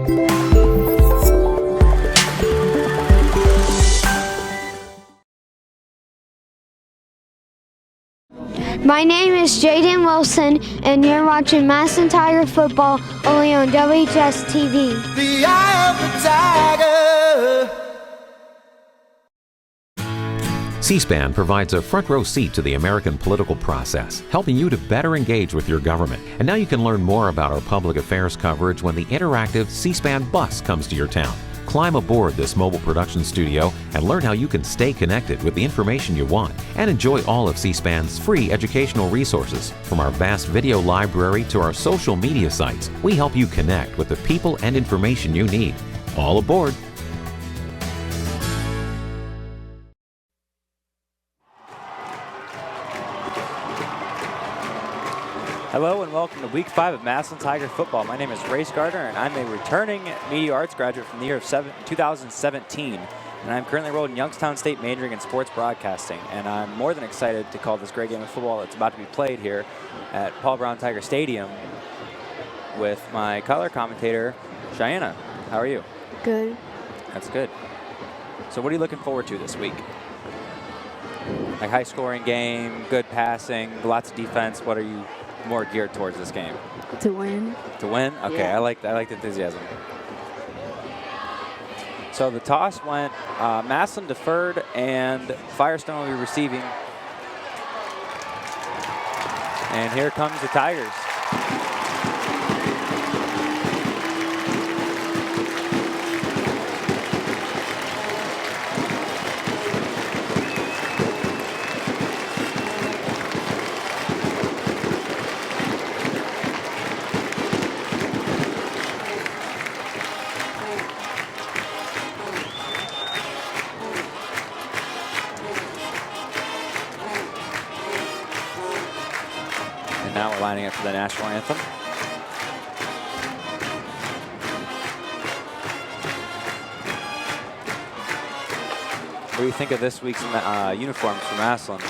My name is Jaden Wilson, and you're watching Massillon Tiger football only on WHS-TV. The eye of the tiger. C-SPAN provides a front row seat to the American political process, helping you to better engage with your government. And now you can learn more about our public affairs coverage when the interactive C-SPAN bus comes to your town. Climb aboard this mobile production studio and learn how you can stay connected with the information you want and enjoy all of C-SPAN's free educational resources. From our vast video library to our social media sites, we help you connect with the people and information you need. All aboard! Hello and welcome to Week 5 of Massillon Tiger football. My name is Race Gardner and I'm a returning media arts graduate from the year of 2017. And I'm currently enrolled in Youngstown State majoring in sports broadcasting. And I'm more than excited to call this great game of football that's about to be played here at Paul Brown Tiger Stadium with my color commentator, Cheyenne. How are you? Good. That's good. So what are you looking forward to this week? Like high scoring game, good passing, lots of defense. What are you more geared towards this game? To win. To win? Okay, Yeah. I like the enthusiasm. So the toss went Massillon deferred and Firestone will be receiving. And here comes the Tigers. Now we're lining up for the national anthem. What do you think of this week's uniforms for Massillon?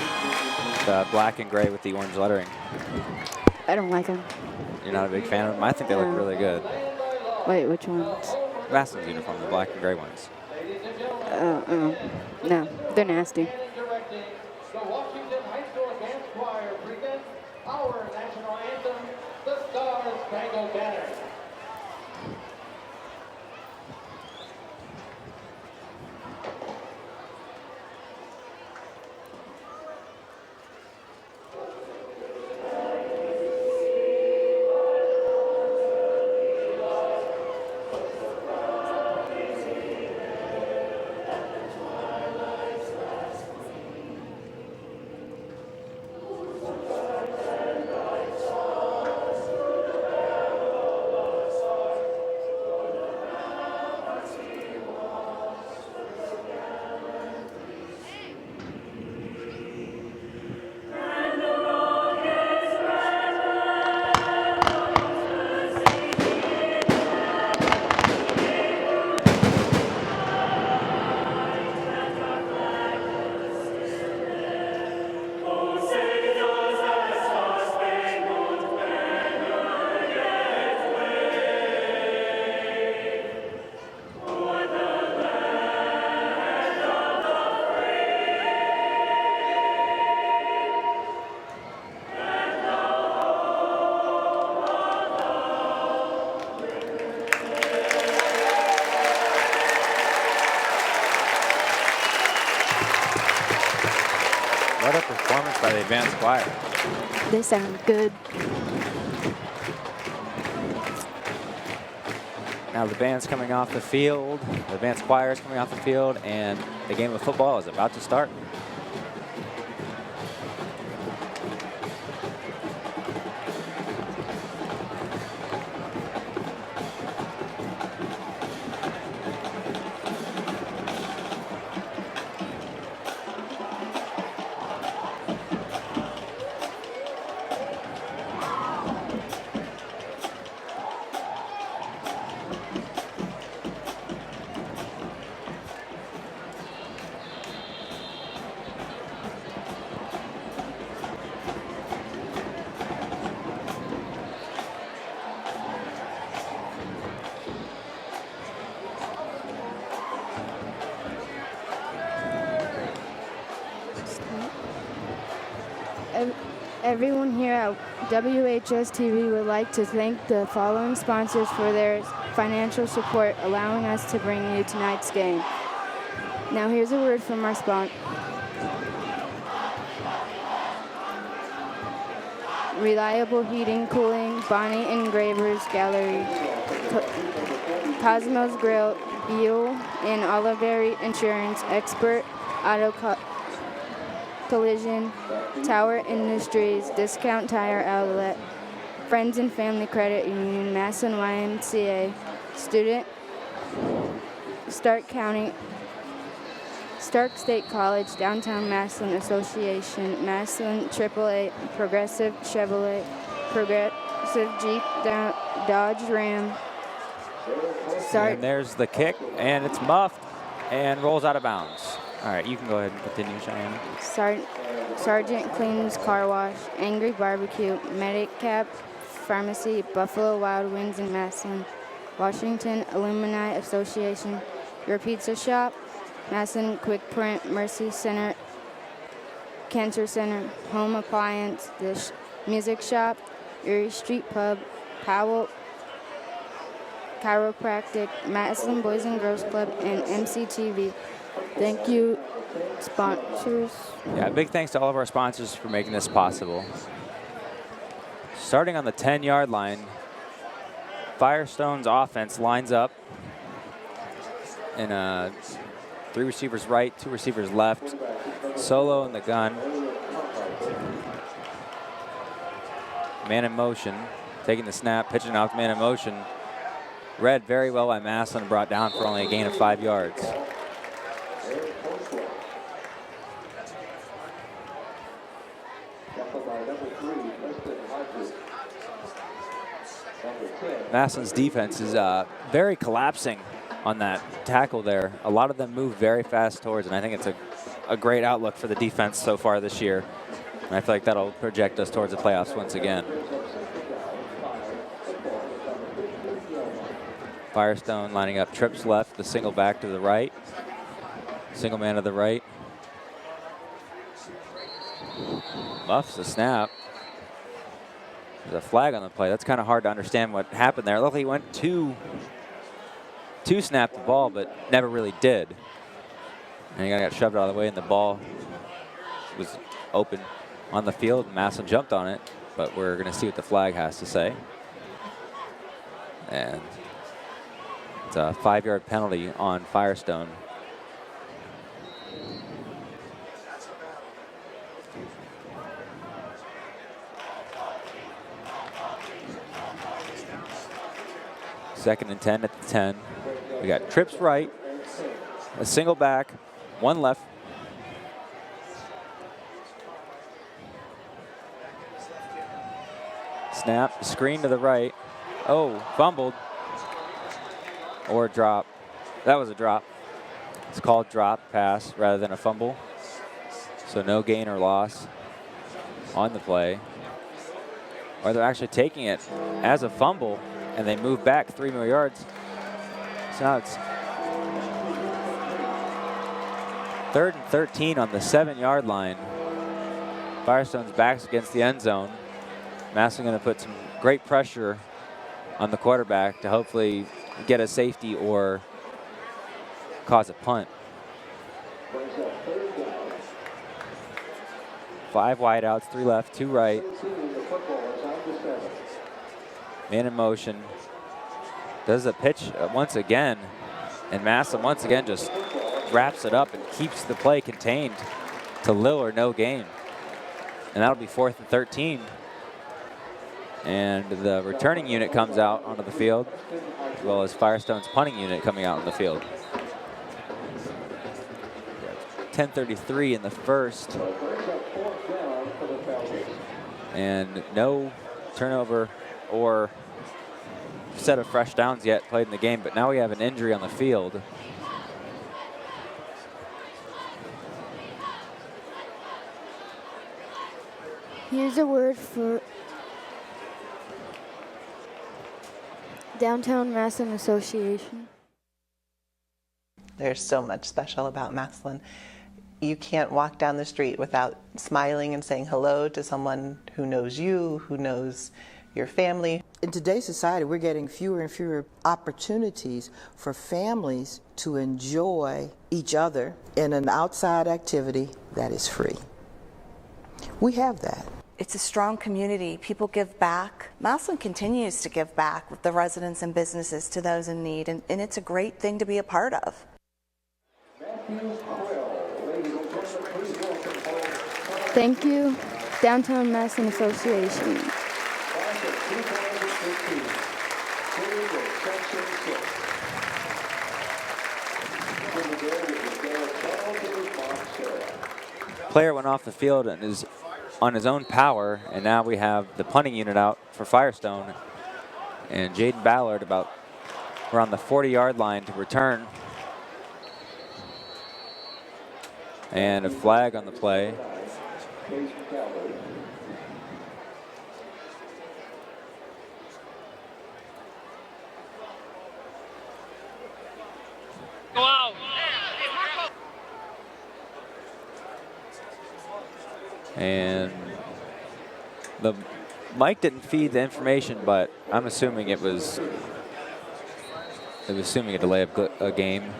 The black and gray with the orange lettering. I don't like them. You're not a big fan of them? I think they look really good. Wait, which ones? Massillon's uniform, the black and gray ones. No, they're nasty. Our national anthem, the Star-Spangled Banner. What a performance by the advanced choir. They sound good. Now the band's coming off the field, the advanced choir is coming off the field, and the game of football is about to start. Everyone here at WHS-TV would like to thank the following sponsors for their financial support, allowing us to bring you tonight's game. Now here's a word from our sponsor. Reliable Heating, Cooling, Bonnie Engravers Gallery, Cosmos Grill, Buell and Oliveri Insurance, Expert Auto Collision, Tower Industries, Discount Tire Outlet, Friends and Family Credit Union, Massillon YMCA, Student, Stark State College, Downtown Massillon Association, Massillon AAA, Progressive Chevrolet, Progressive Jeep, Dodge Ram. And there's the kick, and it's muffed and rolls out of bounds. All right, you can go ahead and continue, Cheyenne. Sergeant Clean's Car Wash, Angry Barbecue, Medicap Pharmacy, Buffalo Wild Wings in Massillon, Washington Alumni Association, Your Pizza Shop, Massillon Quick Print, Mercy Center, Cancer Center, Home Appliance, The Music Shop, Erie Street Pub, Powell Chiropractic, Massillon Boys and Girls Club, and MCTV. Thank you, sponsors. Yeah, big thanks to all of our sponsors for making this possible. Starting on the 10-yard line, Firestone's offense lines up in 3 receivers right, 2 receivers left, solo in the gun, man in motion, taking the snap, pitching off man in motion. Read very well by Massillon, brought down for only a gain of 5 yards. Massillon's defense is very collapsing on that tackle there. A lot of them move very fast towards, and I think it's a great outlook for the defense so far this year. And I feel like that'll project us towards the playoffs once again. Firestone lining up trips left, the single back to the right, single man to the right. Muffs the snap. There's a flag on the play. That's kind of hard to understand what happened there. Luckily, he went to snap the ball, but never really did. And he got shoved out of the way, and the ball was open on the field, and Massillon jumped on it. But we're going to see what the flag has to say. And it's a 5-yard penalty on Firestone. Second and 10 at the 10. We got trips right, a single back, 1 left. Snap, screen to the right. Oh, fumbled. Or drop. That was a drop. It's called drop pass rather than a fumble. So no gain or loss on the play. Or they're actually taking it as a fumble, and they move back 3 more yards. So now it's 3rd and 13 on the 7-yard line. Firestone's back's against the end zone. Massillon going to put some great pressure on the quarterback to hopefully get a safety or cause a punt. 5 wideouts, 3 left, 2 right. Man in motion. Does a pitch once again, and Massillon once again just wraps it up and keeps the play contained to little or no gain. And that'll be 4th and 13. And the returning unit comes out onto the field, as well as Firestone's punting unit coming out on the field. 10:33 in the first. And no turnover or set of fresh downs yet played in the game, but now we have an injury on the field. Here's a word for Downtown Massillon Association. There's so much special about Massillon. You can't walk down the street without smiling and saying hello to someone who knows you, who knows your family. In today's society, we're getting fewer and fewer opportunities for families to enjoy each other in an outside activity that is free. We have that. It's a strong community. People give back. Massillon continues to give back with the residents and businesses to those in need, and it's a great thing to be a part of. Thank you, Downtown Massillon Association. Player went off the field and is on his own power, and now we have the punting unit out for Firestone, and Jaden Ballard about around the 40-yard line to return. And a flag on the play. Go out. And the mic didn't feed the information, but I'm assuming it was assuming a delay of a game.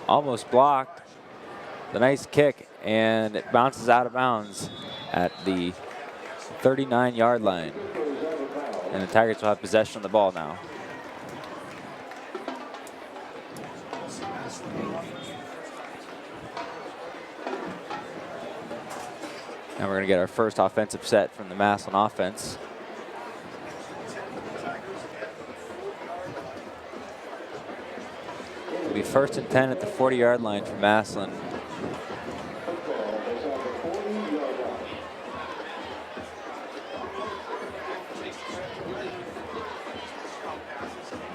Almost blocked. The nice kick, and it bounces out of bounds at the 39-yard line. And the Tigers will have possession of the ball now. Now we're going to get our first offensive set from the Massillon offense. It'll be 1st and 10 at the 40-yard line for Massillon.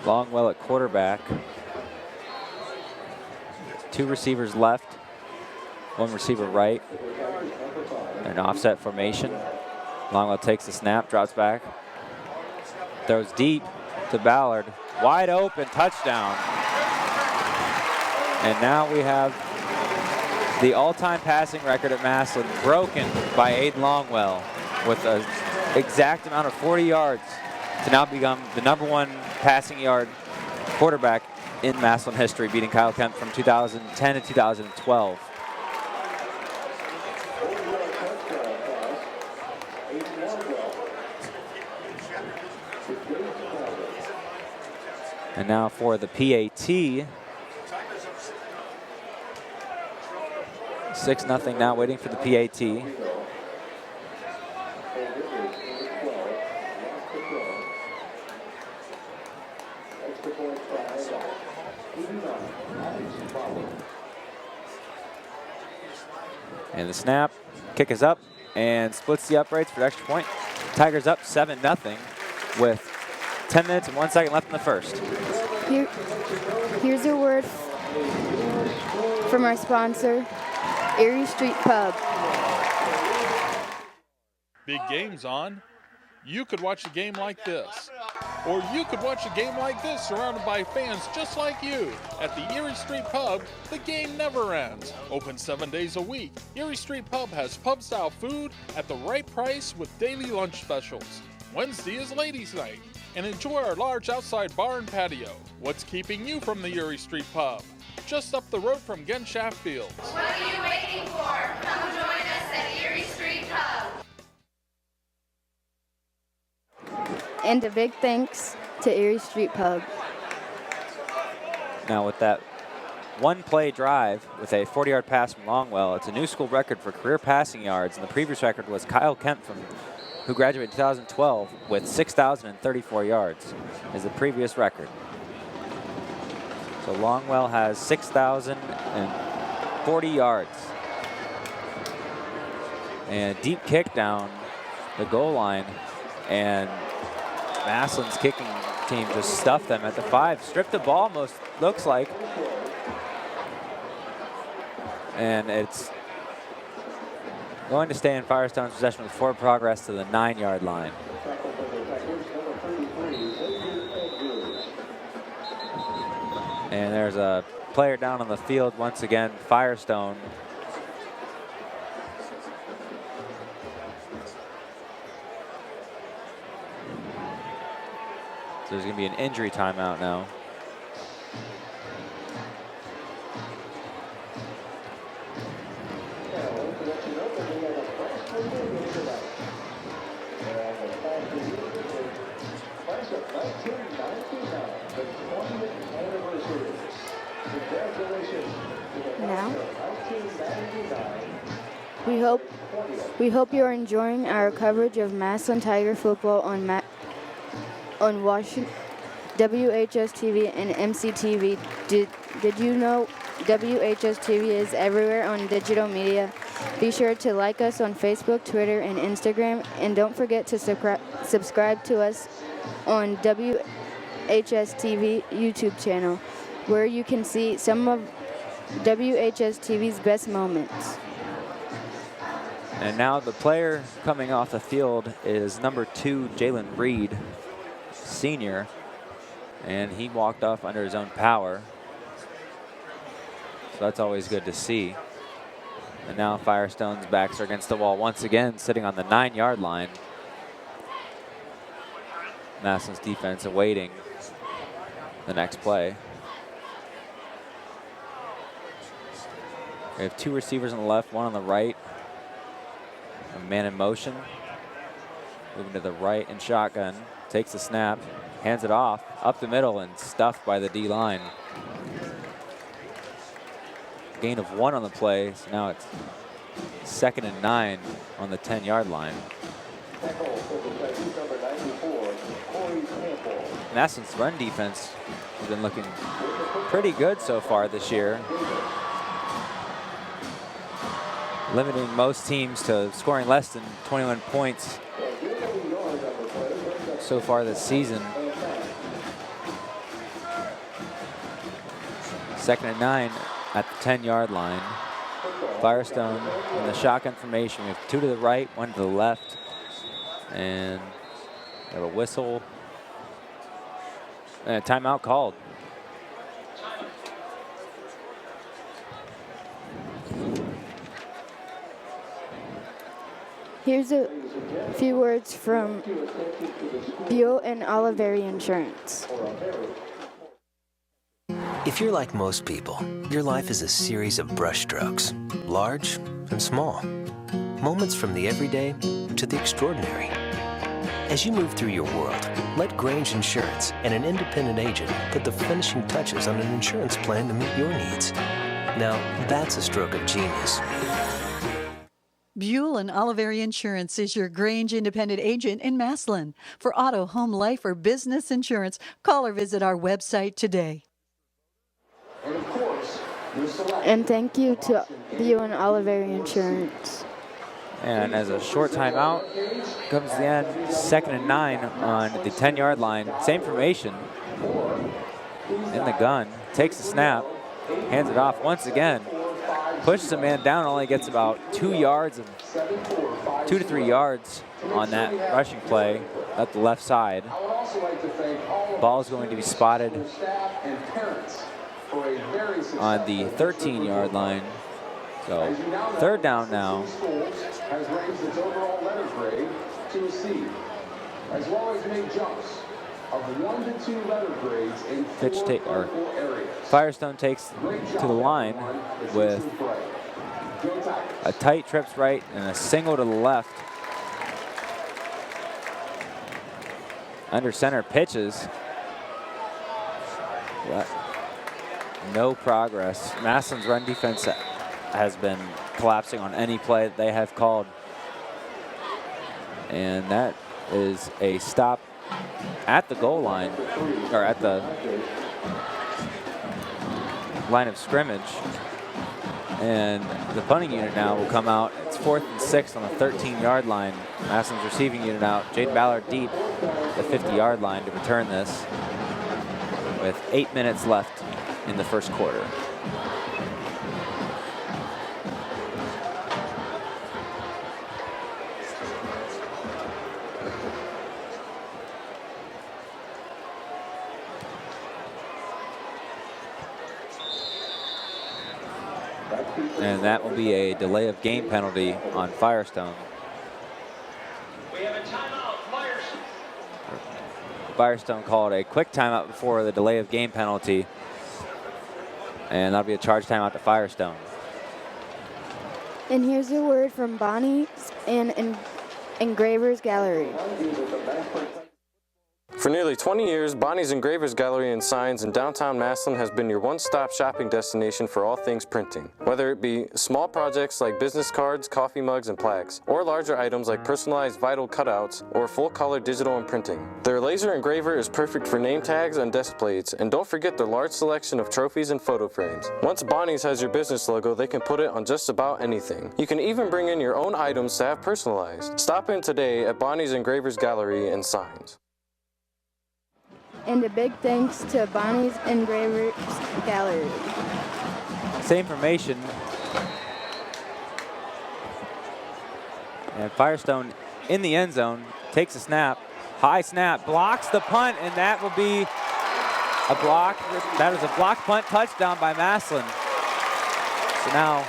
Longwell at quarterback. 2 receivers left, 1 receiver right. An offset formation. Longwell takes the snap, drops back, throws deep to Ballard. Wide open, touchdown. And now we have the all-time passing record at Massillon broken by Aiden Longwell with an exact amount of 40 yards to now become the #1 passing yard quarterback in Massillon history, beating Kyle Kemp from 2010 to 2012. And now for the PAT. 6-0 now, waiting for the PAT. And the snap, kick is up, and splits the uprights for the extra point. Tigers up 7-0 with 10 minutes and 1 second left in the first. Here's a word from our sponsor, Erie Street Pub. Big games on. You could watch a game like this. Or you could watch a game like this surrounded by fans just like you. At the Erie Street Pub, the game never ends. Open 7 days a week, Erie Street Pub has pub-style food at the right price with daily lunch specials. Wednesday is ladies' night. And enjoy our large outside bar and patio. What's keeping you from the Erie Street Pub? Just up the road from Genshaft Fields. What are you waiting for? Come join us at Erie Street Pub. And a big thanks to Erie Street Pub. Now with that one-play drive with a 40-yard pass from Longwell, it's a new school record for career passing yards, and the previous record was Kyle Kemp who graduated in 2012 with 6,034 yards is the previous record. So Longwell has 6,040 yards. And a deep kick down the goal line, and Massillon's kicking team just stuffed them at the 5. Stripped the ball, most looks like. And it's going to stay in Firestone's possession with forward progress to the 9-yard line. And there's a player down on the field once again, Firestone. So there's going to be an injury timeout now. Now, we hope you are enjoying our coverage of Massillon Tiger football on Washington, WHS-TV and MCTV. Did you know WHS-TV is everywhere on digital media? Be sure to like us on Facebook, Twitter, and Instagram, and don't forget to subscribe to us on WHS-TV YouTube channel, where you can see some of WHS-TV's best moments. And now the player coming off the field is number 2, Jalen Reed, senior, and he walked off under his own power. So that's always good to see. And now Firestone's backs are against the wall once again, sitting on the 9-yard line. Massillon's defense awaiting the next play. We have 2 receivers on the left, 1 on the right. A man in motion. Moving to the right in shotgun. Takes the snap, hands it off, up the middle, and stuffed by the D-line. Gain of 1 on the play, so now it's 2nd and 9 on the 10-yard line. Massillon's run defense has been looking pretty good so far this year, limiting most teams to scoring less than 21 points so far this season. 2nd and 9 at the 10-yard line. Firestone in the shotgun formation. We have 2 to the right, 1 to the left. And we have a whistle and a timeout called. Here's a few words from Buell and Oliveri Insurance. If you're like most people, your life is a series of brushstrokes, large and small. Moments from the everyday to the extraordinary. As you move through your world, let Grange Insurance and an independent agent put the finishing touches on an insurance plan to meet your needs. Now, that's a stroke of genius. Buell and Oliveri Insurance is your Grange independent agent in Massillon. For auto, home, life, or business insurance, call or visit our website today. And thank you to Buell and Oliveri Insurance. And as a short timeout comes the end, 2nd and 9 on the 10-yard line. Same formation in the gun. Takes the snap, hands it off once again. Pushes a man down, only gets about 2 to 3 yards on that rushing play at the left side. Ball is going to be spotted on the 13-yard line. So 3rd down now. Has raised its overall letter grade to a C, as well as made jumps of 1 to 2 letter grades in 4 areas. Firestone takes to the line with a tight trips right and a single to the left. Under center pitches. But no progress. Massillon's run defense has been collapsing on any play that they have called. And that is a stop at the goal line, or at the line of scrimmage. And the punting unit now will come out. It's 4th and 6 on the 13-yard line. Massillon's receiving unit out. Jaden Ballard deep, the 50-yard line to return this with 8 minutes left in the first quarter. And that will be a delay of game penalty on Firestone. We have a timeout, Firestone called a quick timeout before the delay of game penalty. And that'll be a charge timeout to Firestone. And here's a word from Bonnie's and Engravers Gallery. For nearly 20 years, Bonnie's Engravers Gallery and Signs in downtown Massillon has been your one-stop shopping destination for all things printing. Whether it be small projects like business cards, coffee mugs, and plaques, or larger items like personalized vinyl cutouts or full-color digital imprinting. Their laser engraver is perfect for name tags and desk plates, and don't forget their large selection of trophies and photo frames. Once Bonnie's has your business logo, they can put it on just about anything. You can even bring in your own items to have personalized. Stop in today at Bonnie's Engravers Gallery and Signs. And a big thanks to Bonnie's Engravers Gallery. Same formation. And Firestone in the end zone, takes a snap, high snap, blocks the punt, and that will be a block. That is a block punt touchdown by Massillon. So now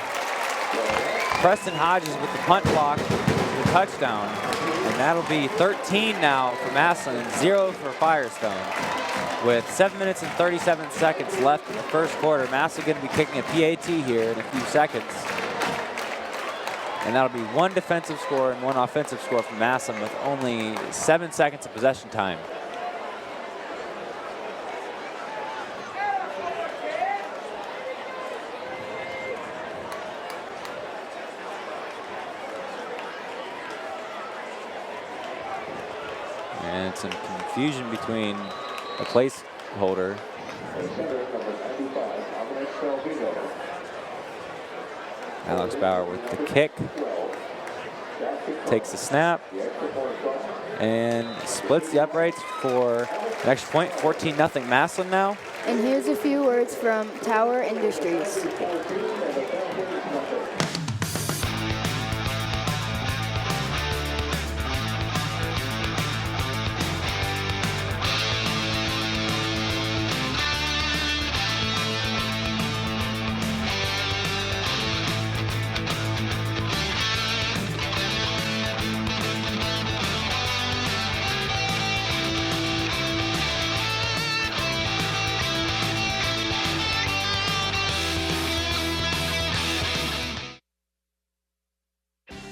Preston Hodges with the punt block, the touchdown. And that'll be 13 now for Massillon and 0 for Firestone. With 7 minutes and 37 seconds left in the first quarter, Massillon going to be kicking a PAT here in a few seconds. And that'll be one defensive score and one offensive score from Massillon with only 7 seconds of possession time. And some confusion between a placeholder. Alex Bauer with the kick. Takes the snap. And splits the uprights for an extra point. 14-0 Massillon now. And here's a few words from Tower Industries.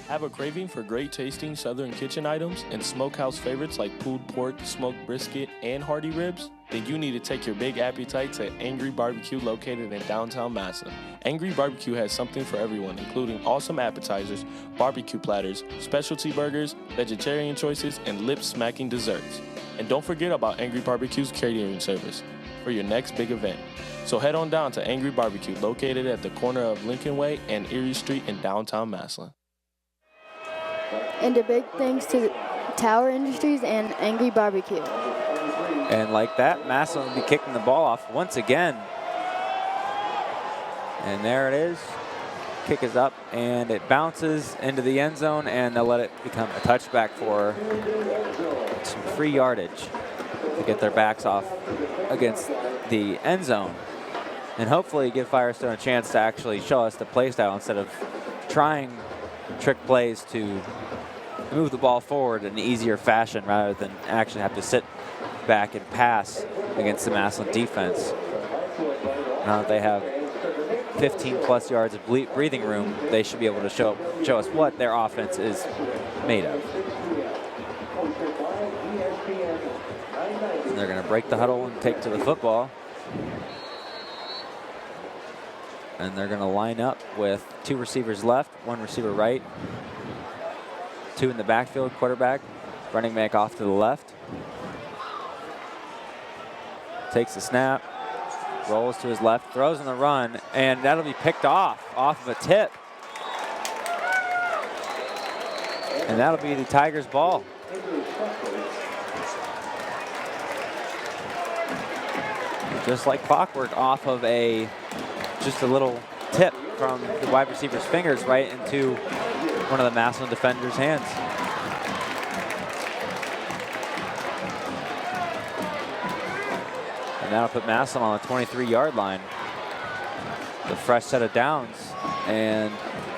Have a craving for great tasting Southern kitchen items and smokehouse favorites like pulled pork, smoked brisket, and hearty ribs? Then you need to take your big appetite to Angry Barbecue located in downtown Massillon. Angry Barbecue has something for everyone, including awesome appetizers, barbecue platters, specialty burgers, vegetarian choices, and lip-smacking desserts. And don't forget about Angry Barbecue's catering service for your next big event. So head on down to Angry Barbecue located at the corner of Lincoln Way and Erie Street in downtown Massillon. And a big thanks to Tower Industries and Angry Barbecue. And like that, Massillon will be kicking the ball off once again. And there it is. Kick is up, and it bounces into the end zone, and they'll let it become a touchback for some free yardage to get their backs off against the end zone. And hopefully give Firestone a chance to actually show us the play style instead of trying trick plays to move the ball forward in an easier fashion rather than actually have to sit back and pass against the Massillon defense. Now that they have 15+ yards of breathing room, they should be able to show us what their offense is made of. And they're going to break the huddle and take to the football. And they're going to line up with 2 receivers left, 1 receiver right, 2 in the backfield, quarterback, running back off to the left. Takes the snap, rolls to his left, throws on the run, and that'll be picked off of a tip. And that'll be the Tigers' ball. Just like clockwork, off of just a little tip from the wide receiver's fingers right into one of the Massillon defenders' hands. And that'll put Massillon on the 23-yard line. The fresh set of downs. and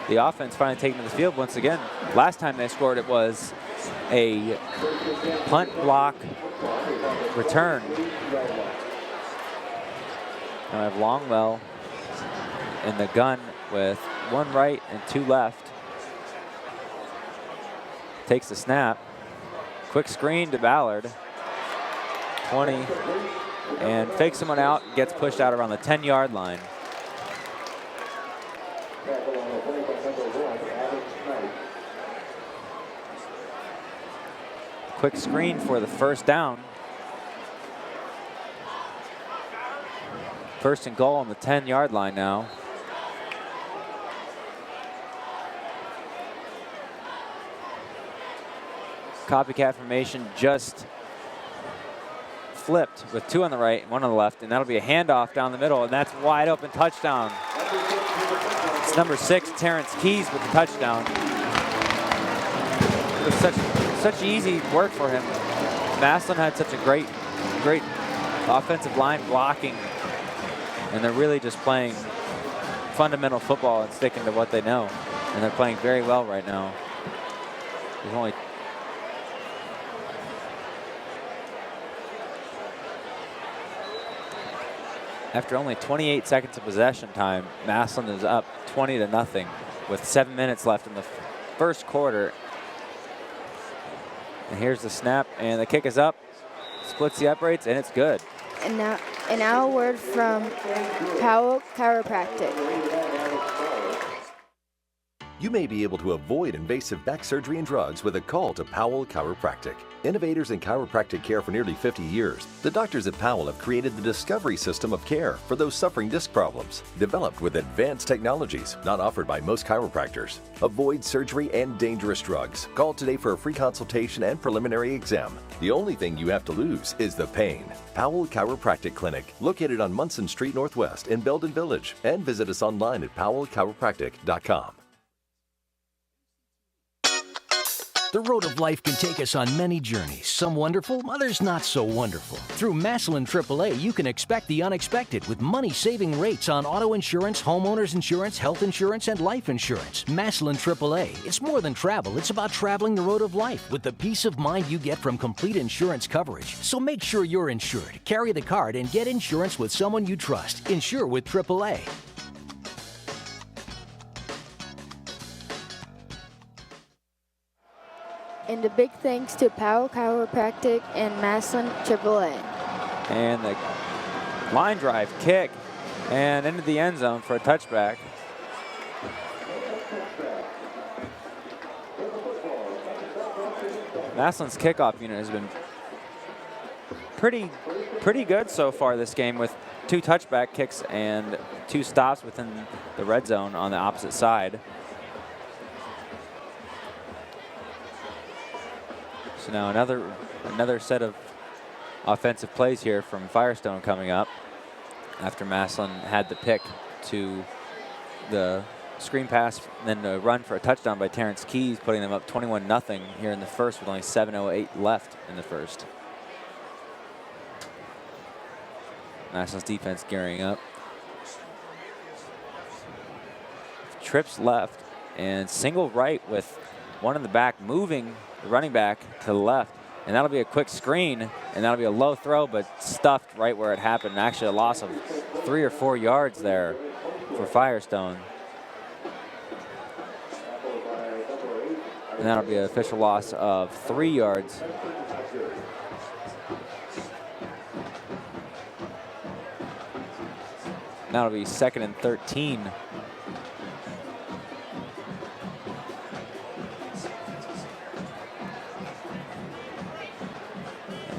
the offense finally taking to the field once again. Last time they scored, it was a punt block return. Now I have Longwell in the gun with 1 right and 2 left. Takes the snap. Quick screen to Ballard. 20. And fakes someone out, gets pushed out around the 10-yard line. Quick screen for the first down. First and goal on the 10-yard line now. Copycat formation just flipped with 2 on the right and 1 on the left, and that'll be a handoff down the middle, and that's wide open touchdown. It's number 6, Terrence Keys, with the touchdown. It was such easy work for him. Massillon had such a great offensive line blocking, and they're really just playing fundamental football and sticking to what they know, and they're playing very well right now. There's only After only 28 seconds of possession time, Massillon is up 20-0 with 7 minutes left in the first quarter. And here's the snap, and the kick is up, splits the uprights, and it's good. And now a word from Powell Chiropractic. You may be able to avoid invasive back surgery and drugs with a call to Powell Chiropractic. Innovators in chiropractic care for nearly 50 years, the doctors at Powell have created the Discovery system of care for those suffering disc problems, developed with advanced technologies not offered by most chiropractors. Avoid surgery and dangerous drugs. Call today for a free consultation and preliminary exam. The only thing you have to lose is the pain. Powell Chiropractic Clinic, located on Munson Street Northwest in Belden Village, and visit us online at powellchiropractic.com. The road of life can take us on many journeys, some wonderful, others not so wonderful. Through Massillon AAA, you can expect the unexpected with money-saving rates on auto insurance, homeowners insurance, health insurance, and life insurance. Massillon AAA, it's more than travel, it's about traveling the road of life with the peace of mind you get from complete insurance coverage. So make sure you're insured, carry the card, and get insurance with someone you trust. Insure with AAA. And a big thanks to Powell Chiropractic and Massillon AAA. And the line drive kick and into the end zone for a touchback. Massillon's kickoff unit has been pretty good so far this game, with 2 touchback kicks and 2 stops within the red zone on the opposite side. So now another set of offensive plays here from Firestone coming up after Massillon had the pick to the screen pass, and then a run for a touchdown by Terrence Keys, putting them up 21-0 here in the first with only 7:08 left in the first. Massillon's defense gearing up. Trips left and single right with 1 in the back, moving the running back to the left, and that'll be a quick screen, and that'll be a low throw, but stuffed right where it happened. Actually, a loss of 3 or 4 yards there for Firestone. And that'll be an official loss of 3 yards. That'll be 2nd and 13.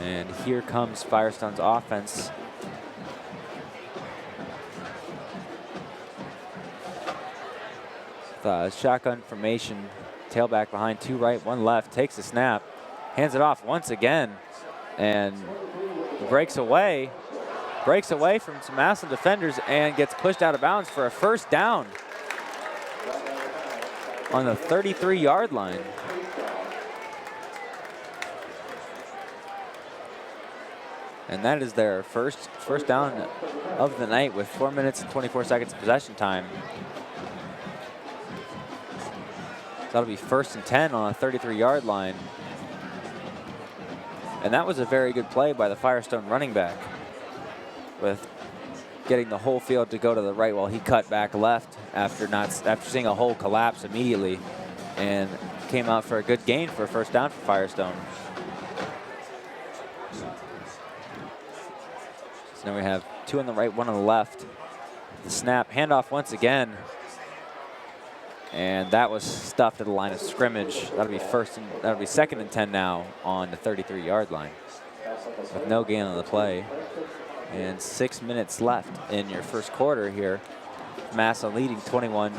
And here comes Firestone's offense. The shotgun formation, tailback behind, 2 right, 1 left, takes the snap, hands it off once again, and breaks away from some Massillon defenders and gets pushed out of bounds for a first down on the 33-yard line. And that is their first down of the night with 4 minutes and 24 seconds of possession time. that'll be 1st and 10 on a 33-yard line. And that was a very good play by the Firestone running back, with getting the whole field to go to the right while he cut back left after seeing a hole collapse immediately, and came out for a good gain for a 1st down for Firestone. So now we have 2 on the right, 1 on the left. The snap, handoff once again. And that was stuffed at the line of scrimmage. That'll be 2nd and 10 now on the 33-yard line, with no gain on the play. And 6 minutes left in your first quarter here. Massillon leading 21-0.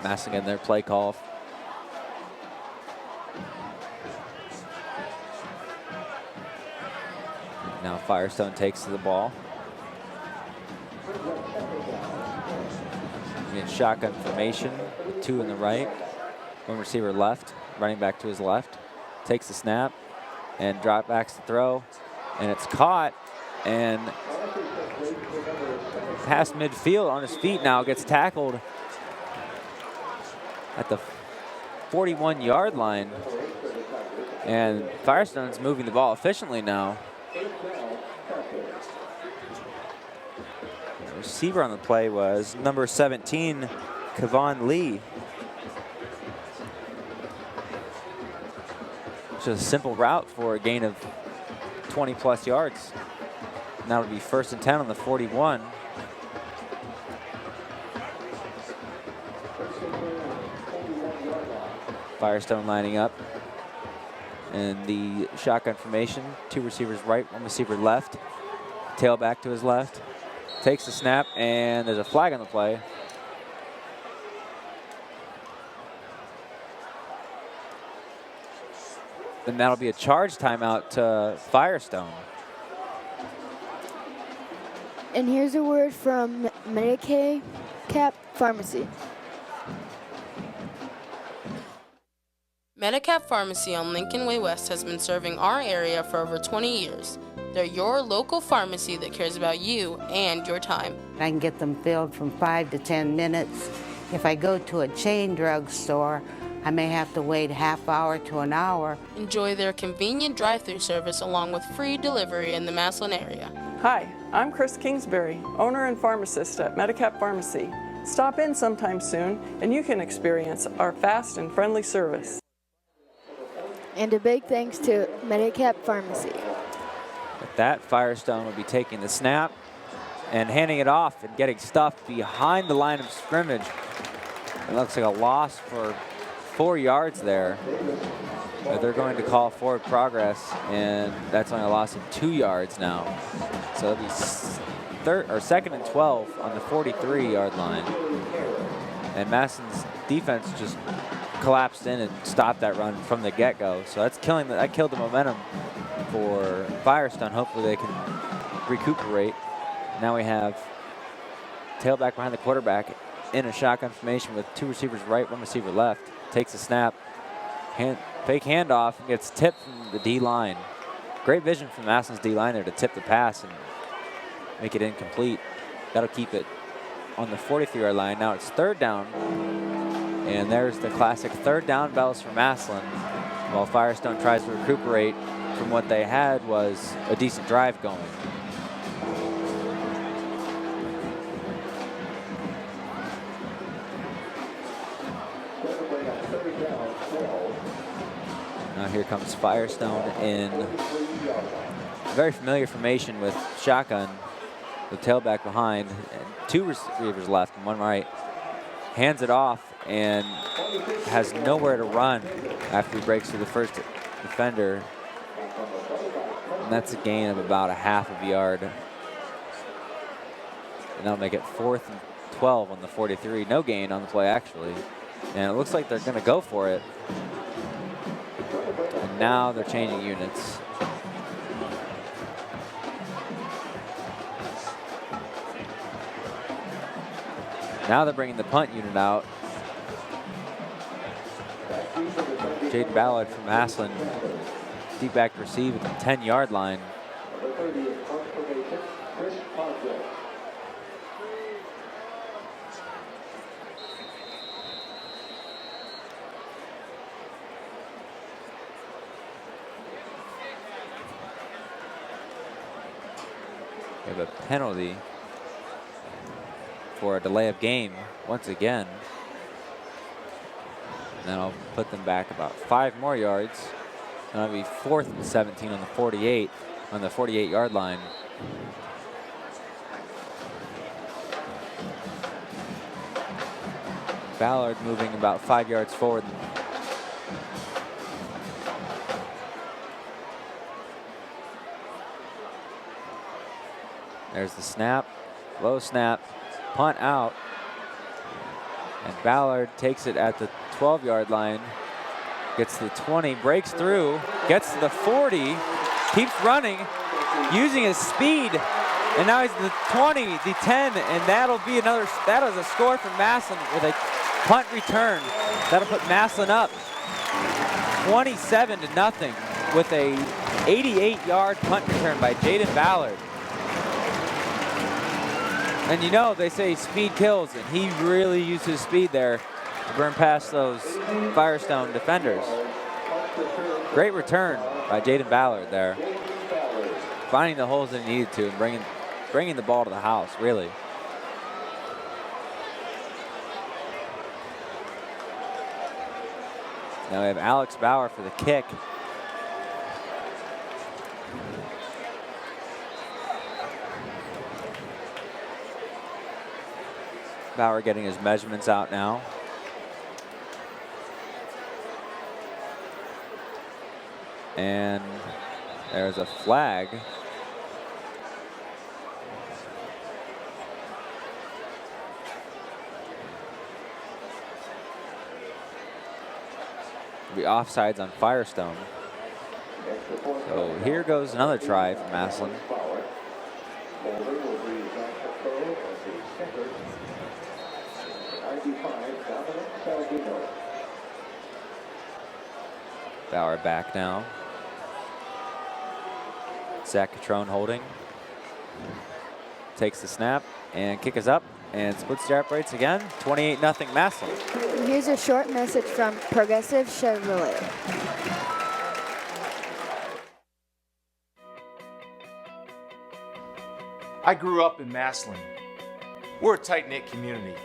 Massillon getting their play call. Now Firestone takes to the ball. In shotgun formation, with 2 in the right, 1 receiver left, running back to his left, takes the snap and drop backs to throw, and it's caught and past midfield on his feet now, gets tackled at the 41-yard line, and Firestone's moving the ball efficiently now. The receiver on the play was number 17, Kevon Lee. Just a simple route for a gain of 20+ yards. And that'll be 1st and 10 on the 41. Firestone lining up in the shotgun formation. 2 receivers right, 1 receiver left. Tailback to his left. Takes the snap, and there's a flag on the play. Then that'll be a charge timeout to Firestone. And here's a word from Medicap Pharmacy. Medicap Pharmacy on Lincoln Way West has been serving our area for over 20 years. They're your local pharmacy that cares about you and your time. I can get them filled from 5 to 10 minutes. If I go to a chain drugstore, I may have to wait a half hour to an hour. Enjoy their convenient drive-through service along with free delivery in the Massillon area. Hi, I'm Chris Kingsbury, owner and pharmacist at Medicap Pharmacy. Stop in sometime soon and you can experience our fast and friendly service. And a big thanks to Medicap Pharmacy. With that, Firestone will be taking the snap and handing it off and getting stuffed behind the line of scrimmage. It looks like a loss for 4 yards there. But they're going to call forward progress, and that's only a loss of 2 yards now. So it'll be 2nd and 12 on the 43-yard line. And Massillon's defense just collapsed in and stopped that run from the get-go. So that killed the momentum for Firestone. Hopefully they can recuperate. Now we have tailback behind the quarterback in a shotgun formation with 2 receivers right, 1 receiver left. Takes a snap, fake handoff, and gets tipped from the D-line. Great vision from Massillon's D-line there to tip the pass and make it incomplete. That'll keep it on the 43-yard line. Now it's 3rd down. And there's the classic 3rd down bells for Massillon, while Firestone tries to recuperate from what they had was a decent drive going. Now here comes Firestone in very familiar formation with shotgun, the tailback behind, and 2 receivers left and 1 right. Hands it off and has nowhere to run after he breaks through the first defender. And that's a gain of about a half of a yard. And that'll make it 4th and 12 on the 43. No gain on the play, actually. And it looks like they're going to go for it. And now they're changing units. Now they're bringing the punt unit out. Jaden Ballard from Massillon, deep back to receive at the 10-yard line. We have a penalty for a delay of game once again. And that'll put them back about 5 more yards. And that'll be 4th and 17 on the 48, on the 48-yard line. Ballard moving about 5 yards forward. There's the snap, low snap, punt out. And Ballard takes it at the 12-yard line, gets to the 20, breaks through, gets to the 40, keeps running, using his speed, and now he's at the 20, the 10, and that'll be another, that is a score for Massillon with a punt return. That'll put Massillon up 27-0 with a 88-yard punt return by Jaden Ballard. And you know, they say speed kills, and he really used his speed there to burn past those Firestone defenders. Great return by Jaden Ballard there. Finding the holes that he needed to and bringing the ball to the house, really. Now we have Alex Bauer for the kick. Bauer getting his measurements out now. And there's a flag. It'll be offsides on Firestone. So here goes another try from Massillon. Bauer back now. Zach Catrone holding. Takes the snap and kick is up and splits the uprights again. 28-0 Massillon. Here's a short message from Progressive Chevrolet. I grew up in Massillon. We're a tight-knit community.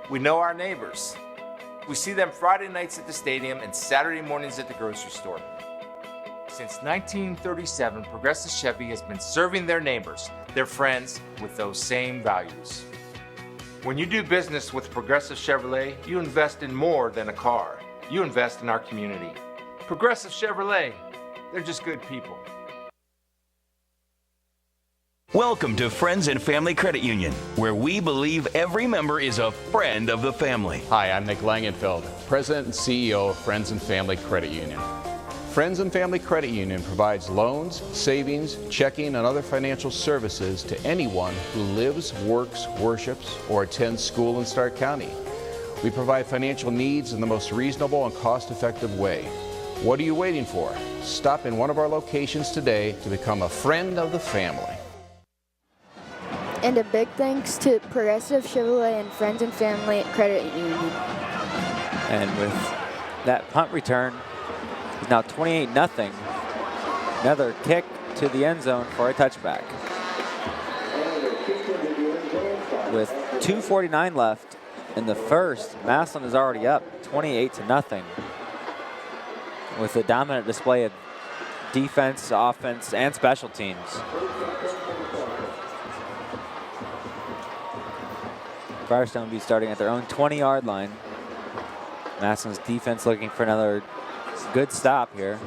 We know our neighbors. We see them Friday nights at the stadium and Saturday mornings at the grocery store. Since 1937, Progressive Chevy has been serving their neighbors, their friends, with those same values. When you do business with Progressive Chevrolet, you invest in more than a car. You invest in our community. Progressive Chevrolet, they're just good people. Welcome to Friends and Family Credit Union, where we believe every member is a friend of the family. Hi, I'm Nick Langenfeld, President and CEO of Friends and Family Credit Union. Friends and Family Credit Union provides loans, savings, checking, and other financial services to anyone who lives, works, worships, or attends school in Stark County. We provide financial needs in the most reasonable and cost-effective way. What are you waiting for? Stop in one of our locations today to become a friend of the family. And a big thanks to Progressive Chevrolet and Friends and Family Credit Union. And with that punt return, it's now 28-0. Another kick to the end zone for a touchback. With 2:49 left in the first, Massillon is already up 28-0 with a dominant display of defense, offense, and special teams. Firestone will be starting at their own 20-yard line. Massillon's defense looking for another good stop here.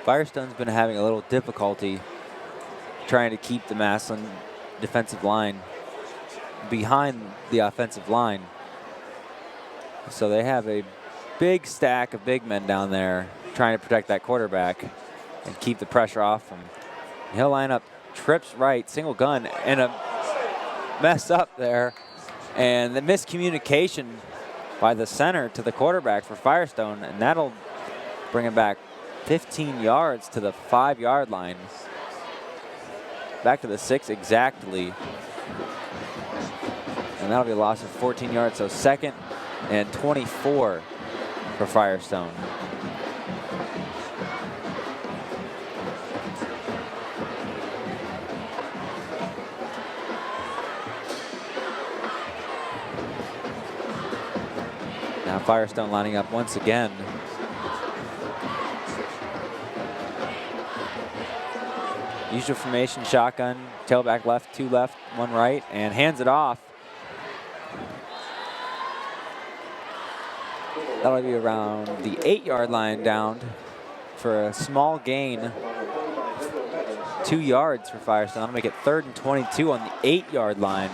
Firestone's been having a little difficulty trying to keep the Massillon defensive line behind the offensive line. So they have a big stack of big men down there trying to protect that quarterback and keep the pressure off him. He'll line up, trips right, single gun, and a mess up there. And the miscommunication by the center to the quarterback for Firestone, and that'll bring him back 15 yards to the 5-yard line. Back to the 6 exactly. And that'll be a loss of 14 yards, so 2nd and 24 for Firestone. Now Firestone lining up once again. Usual formation, shotgun, tailback left, 2 left, 1 right, and hands it off. That'll be around the 8-yard line down for a small gain. 2 yards for Firestone. That'll make it 3rd and 22 on the 8-yard line.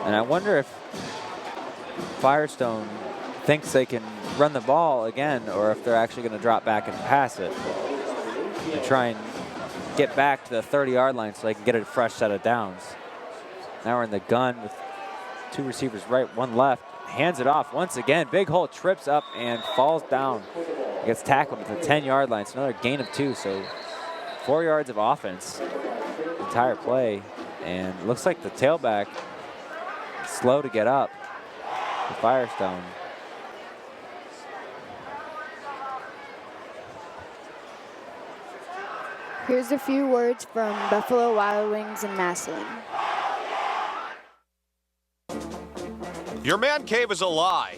And I wonder if Firestone thinks they can run the ball again, or if they're actually going to drop back and pass it and try and get back to the 30-yard line so they can get a fresh set of downs. Now we're in the gun with 2 receivers right, 1 left. Hands it off once again. Big hole, trips up and falls down. Gets tackled at the 10-yard line. So another gain of 2. So 4 yards of offense, entire play. And looks like the tailback is slow to get up for Firestone. Here's a few words from Buffalo Wild Wings and Massillon. Your man cave is a lie.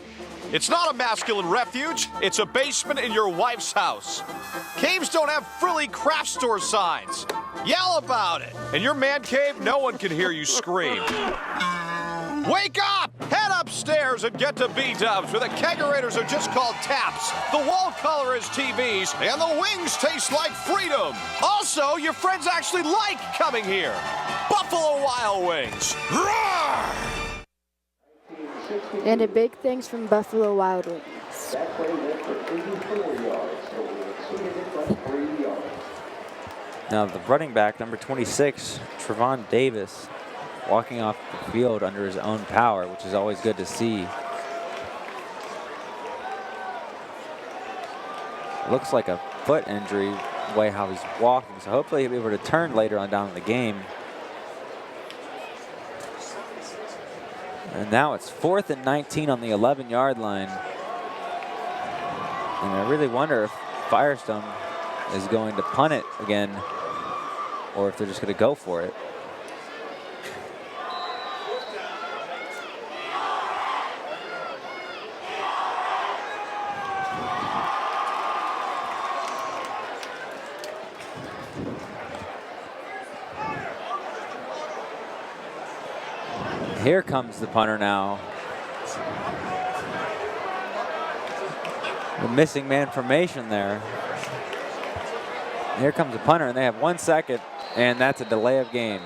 It's not a masculine refuge, it's a basement in your wife's house. Caves don't have frilly craft store signs. Yell about it. In your man cave, no one can hear you scream. Wake up! Head upstairs and get to B-dubs, where the kegerators are just called taps, the wall color is TVs, and the wings taste like freedom. Also, your friends actually like coming here. Buffalo Wild Wings. Roar! And a big thanks from Buffalo Wild Wings. Now the running back, number 26, Trevon Davis, walking off the field under his own power, which is always good to see. Looks like a foot injury, the way how he's walking, so hopefully he'll be able to turn later on down in the game. And now it's 4th and 19 on the 11-yard line. And I really wonder if Firestone is going to punt it again, or if they're just going to go for it. Here comes the punter now. The missing man formation there. Here comes the punter, and they have 1 second, and that's a delay of game.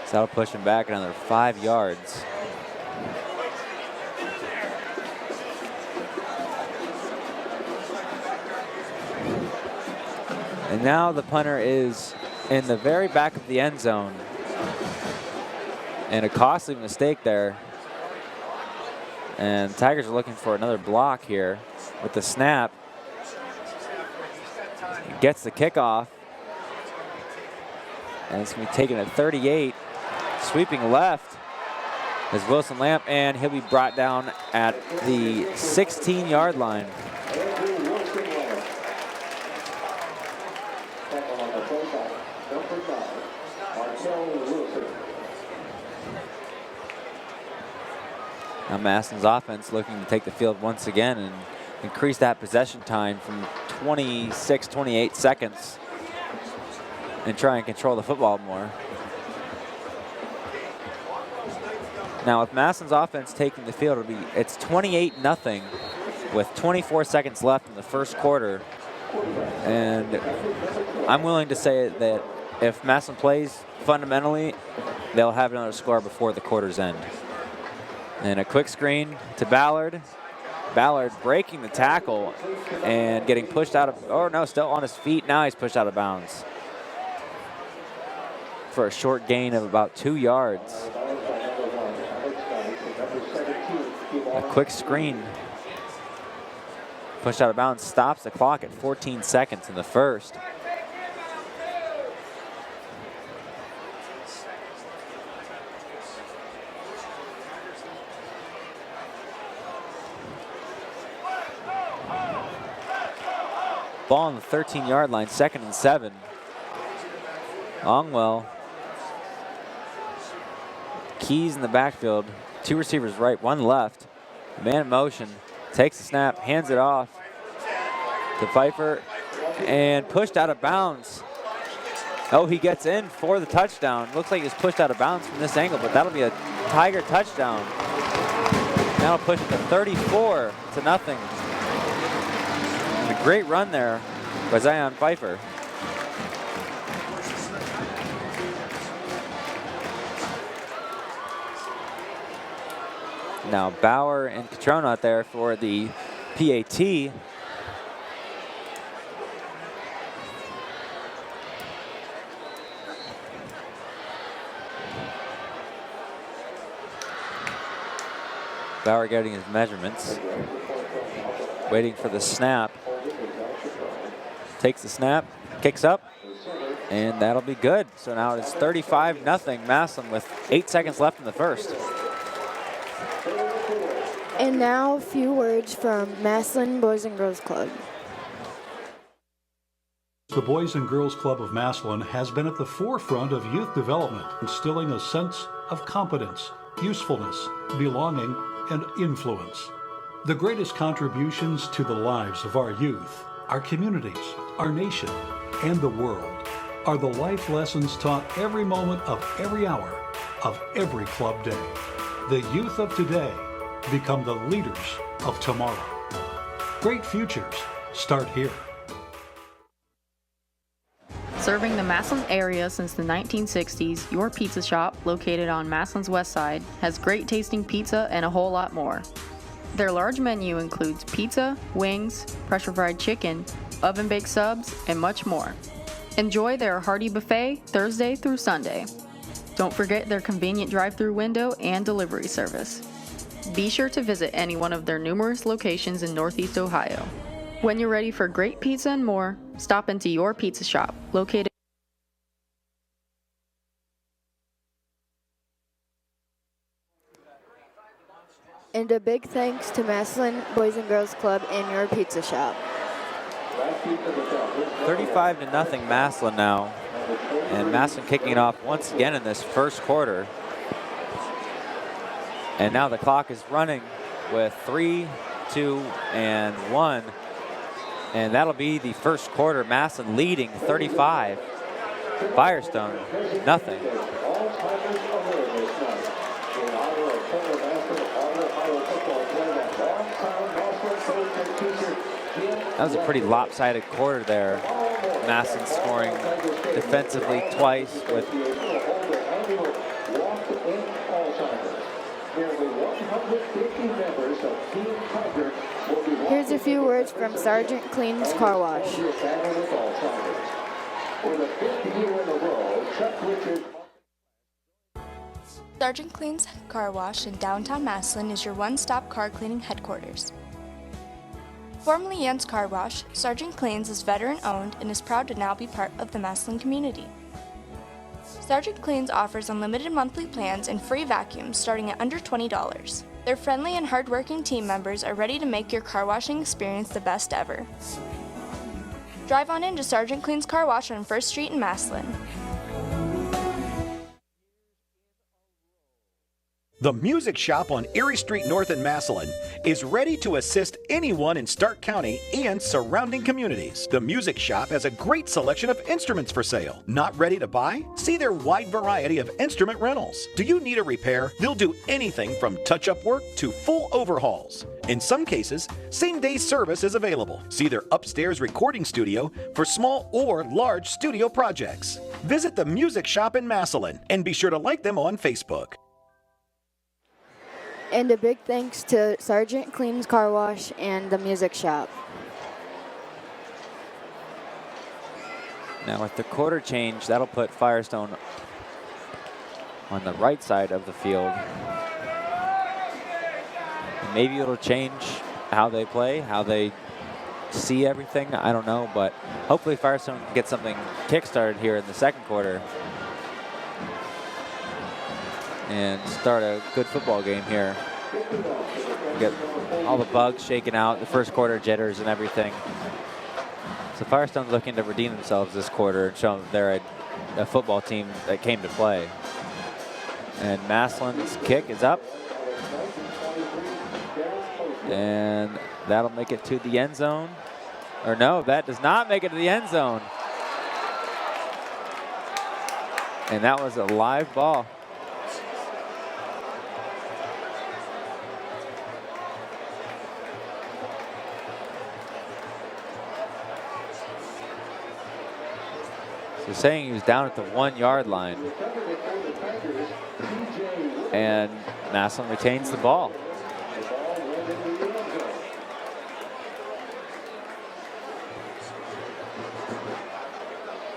So that'll push him back another 5 yards. And now the punter is in the very back of the end zone. And a costly mistake there. And Tigers are looking for another block here with the snap. Gets the kickoff. And it's going to be taken at 38. Sweeping left is Wilson Lamp, and he'll be brought down at the 16-yard line. Now Massillon's offense looking to take the field once again and increase that possession time from 28 seconds and try and control the football more. Now with Massillon's offense taking the field, it's 28-0 with 24 seconds left in the first quarter. And I'm willing to say that if Massillon plays fundamentally, they'll have another score before the quarter's end. And a quick screen to Ballard. Ballard breaking the tackle and getting pushed out of, oh no, still on his feet. Now he's pushed out of bounds for a short gain of about 2 yards. A quick screen. Pushed out of bounds, stops the clock at 14 seconds in the first. Ball on the 13-yard line, 2nd and 7. Longwell. Keys in the backfield. 2 receivers right, 1 left. Man in motion. Takes the snap, hands it off to Pfeiffer, and pushed out of bounds. Oh, he gets in for the touchdown. Looks like he's pushed out of bounds from this angle, but that'll be a Tiger touchdown. That'll push it to 34-0. And a great run there by Zion Pfeiffer. Now Bauer and Catrone out there for the PAT. Bauer getting his measurements. Waiting for the snap. Takes the snap, kicks up, and that'll be good. So now it's 35-0 Massillon with 8 seconds left in the first. And now a few words from Massillon Boys and Girls Club. The Boys and Girls Club of Massillon has been at the forefront of youth development, instilling a sense of competence, usefulness, belonging, and influence. The greatest contributions to the lives of our youth, our communities, our nation, and the world are the life lessons taught every moment of every hour of every club day. The youth of today become the leaders of tomorrow. Great futures start here. Serving the Massillon area since the 1960s, your pizza shop, located on Massillon's west side, has great tasting pizza and a whole lot more. Their large menu includes pizza, wings, pressure-fried chicken, oven-baked subs, and much more. Enjoy their hearty buffet Thursday through Sunday. Don't forget their convenient drive-through window and delivery service. Be sure to visit any one of their numerous locations in Northeast Ohio. When you're ready for great pizza and more, stop into your pizza shop, located And a big thanks to Massillon Boys and Girls Club and your pizza shop. 35-0 Massillon now. And Massillon kicking it off once again in this first quarter. And now the clock is running with 3, 2, and 1. And that'll be the first quarter. Massillon leading 35. Firestone, nothing. That was a pretty lopsided quarter there. Massillon scoring defensively twice with Here's a few words from Sergeant Clean's Car Wash. Sergeant Clean's Car Wash in downtown Massillon is your one-stop car cleaning headquarters. Formerly Jens Car Wash, Sergeant Clean's is veteran-owned and is proud to now be part of the Massillon community. Sergeant Clean's offers unlimited monthly plans and free vacuums starting at under $20. Their friendly and hardworking team members are ready to make your car washing experience the best ever. Drive on into Sergeant Clean's Car Wash on 1st Street in Massillon. The Music Shop on Erie Street North in Massillon is ready to assist anyone in Stark County and surrounding communities. The Music Shop has a great selection of instruments for sale. Not ready to buy? See their wide variety of instrument rentals. Do you need a repair? They'll do anything from touch-up work to full overhauls. In some cases, same-day service is available. See their upstairs recording studio for small or large studio projects. Visit the Music Shop in Massillon and be sure to like them on Facebook. And a big thanks to Sergeant Clean's Car Wash and the Music Shop. Now with the quarter change, that'll put Firestone on the right side of the field. And Maybe it'll change how they play, how they see everything. I don't know, but hopefully Firestone can get something kick-started here in the second quarter and start a good football game here. Get all the bugs shaken out, the first quarter jitters and everything. So Firestone's looking to redeem themselves this quarter and show them they're a football team that came to play. And Massillon's kick is up. And that'll make it to the end zone. Or no, that does not make it to the end zone. And that was a live ball. So saying he was down at the 1-yard line. And Massillon retains the ball.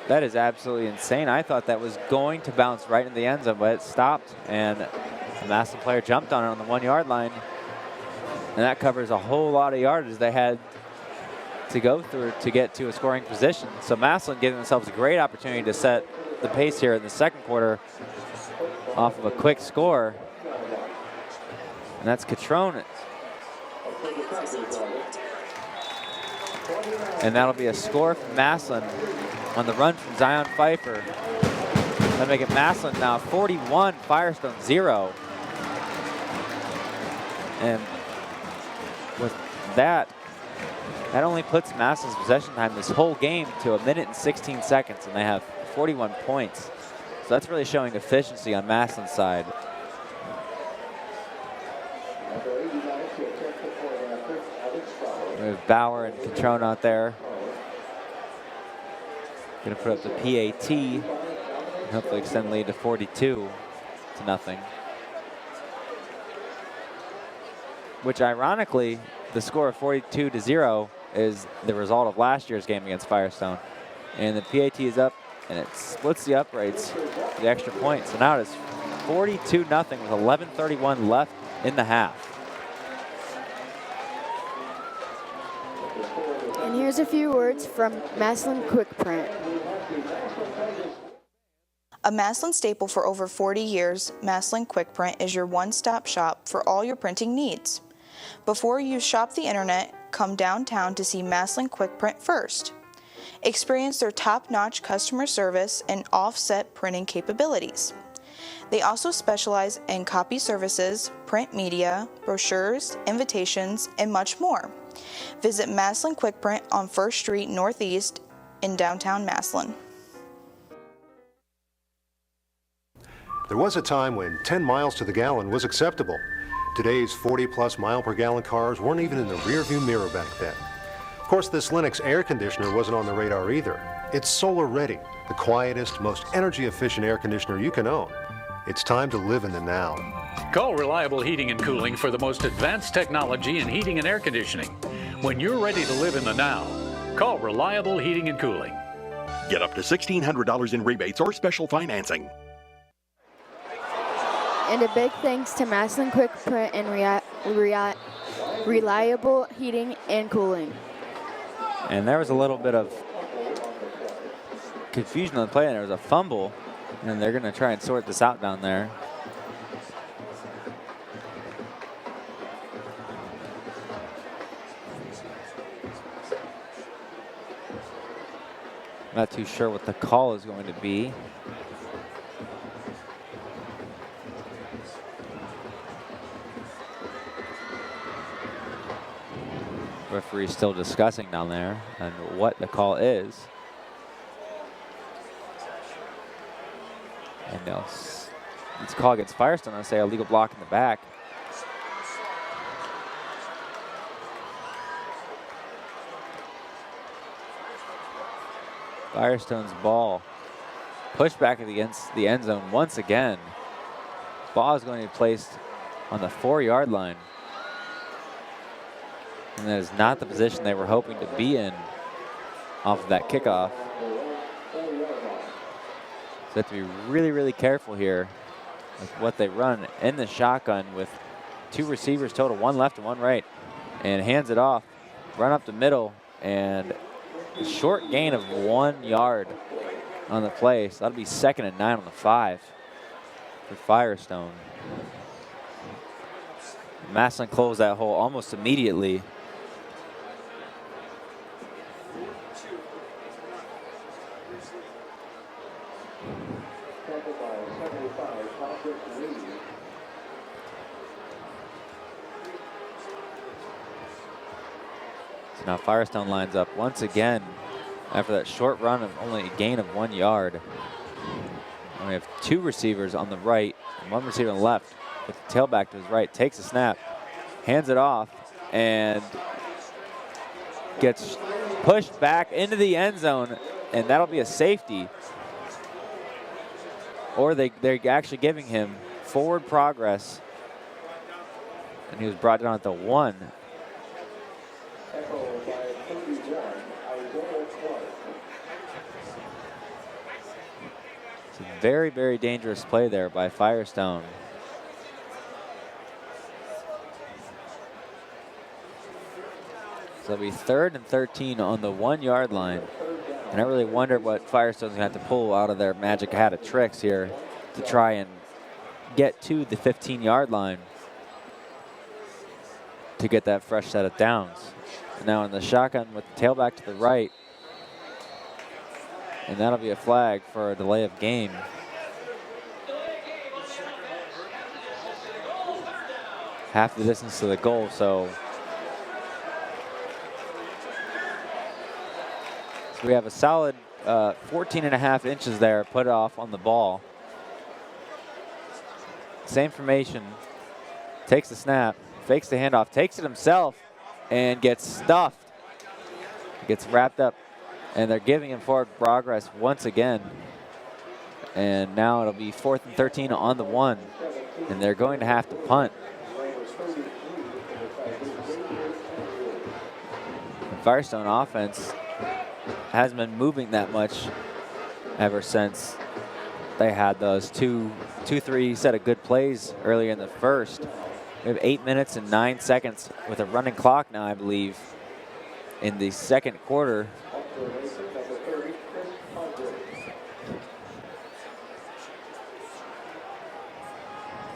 That is absolutely insane. I thought that was going to bounce right in the end zone, but it stopped, and the Massillon player jumped on it on the 1-yard line. And that covers a whole lot of yardage they had to go through to get to a scoring position. So Massillon giving themselves a great opportunity to set the pace here in the second quarter off of a quick score. And that's Catrone. And that'll be a score from Massillon on the run from Zion Pfeiffer. That'll make it Massillon now 41, Firestone 0. And with that only puts Massillon's possession time this whole game to 1 minute and 16 seconds, and they have 41 points. So that's really showing efficiency on Massillon's side. We have Bauer and Catrone out there. Going to put up the PAT and hopefully extend the lead to 42-0. Which ironically, the score of 42-0 is the result of last year's game against Firestone. And the PAT is up and it splits the uprights for the extra point. So now it is 42-0 with 11:31 left in the half. And here's a few words from Massillon Quick Print. A Massillon staple for over 40 years, Massillon Quick Print is your one-stop shop for all your printing needs. Before you shop the internet, come downtown to see Massillon Quick Print first. Experience their top-notch customer service and offset printing capabilities. They also specialize in copy services, print media, brochures, invitations, and much more. Visit Massillon Quick Print on 1st Street Northeast in downtown Massillon. There was a time when 10 miles to the gallon was acceptable. Today's 40-plus mile-per-gallon cars weren't even in the rearview mirror back then. Of course, this Lennox air conditioner wasn't on the radar either. It's solar-ready, the quietest, most energy-efficient air conditioner you can own. It's time to live in the now. Call Reliable Heating and Cooling for the most advanced technology in heating and air conditioning. When you're ready to live in the now, call Reliable Heating and Cooling. Get up to $1,600 in rebates or special financing. And a big thanks to Massillon Quick Print and Reliable Heating and Cooling. And there was a little bit of confusion on the play, and there was a fumble, and they're going to try and sort this out down there. Not too sure what the call is going to be. Referee still discussing down there and what the call is. And it's a call against Firestone. I say a legal block in the back. Firestone's ball pushed back against the end zone once again. Ball is going to be placed on the 4-yard line. And that is not the position they were hoping to be in off of that kickoff. So they have to be really, really careful here with what they run in the shotgun with two receivers total, one left and one right, and hands it off, run up the middle, and a short gain of 1 yard on the play. So that'll be 2nd and 9 on the 5 for Firestone. Massillon closed that hole almost immediately. So now Firestone lines up once again after that short run of only a gain of 1 yard. And we have two receivers on the right and one receiver on the left with the tailback to his right. Takes a snap, hands it off, and gets pushed back into the end zone, and that'll be a safety. Or they're actually giving him forward progress, and he was brought down at the 1. It's a very, very dangerous play there by Firestone. So it'll be 3rd and 13 on the 1 yard line. And I really wonder what Firestone's gonna have to pull out of their magic hat of tricks here to try and get to the 15-yard line to get that fresh set of downs. Now in the shotgun with the tailback to the right. And that'll be a flag for a delay of game. Half the distance to the goal, so we have a solid 14.5 inches there put off on the ball. Same formation, takes the snap, fakes the handoff, takes it himself, and gets stuffed. Gets wrapped up, and they're giving him forward progress once again. And now it'll be 4th and 13 on the 1, and they're going to have to punt. The Firestone offense hasn't been moving that much ever since they had those 2-3 set of good plays earlier in the first. We have 8 minutes and 9 seconds with a running clock now, I believe, in the second quarter.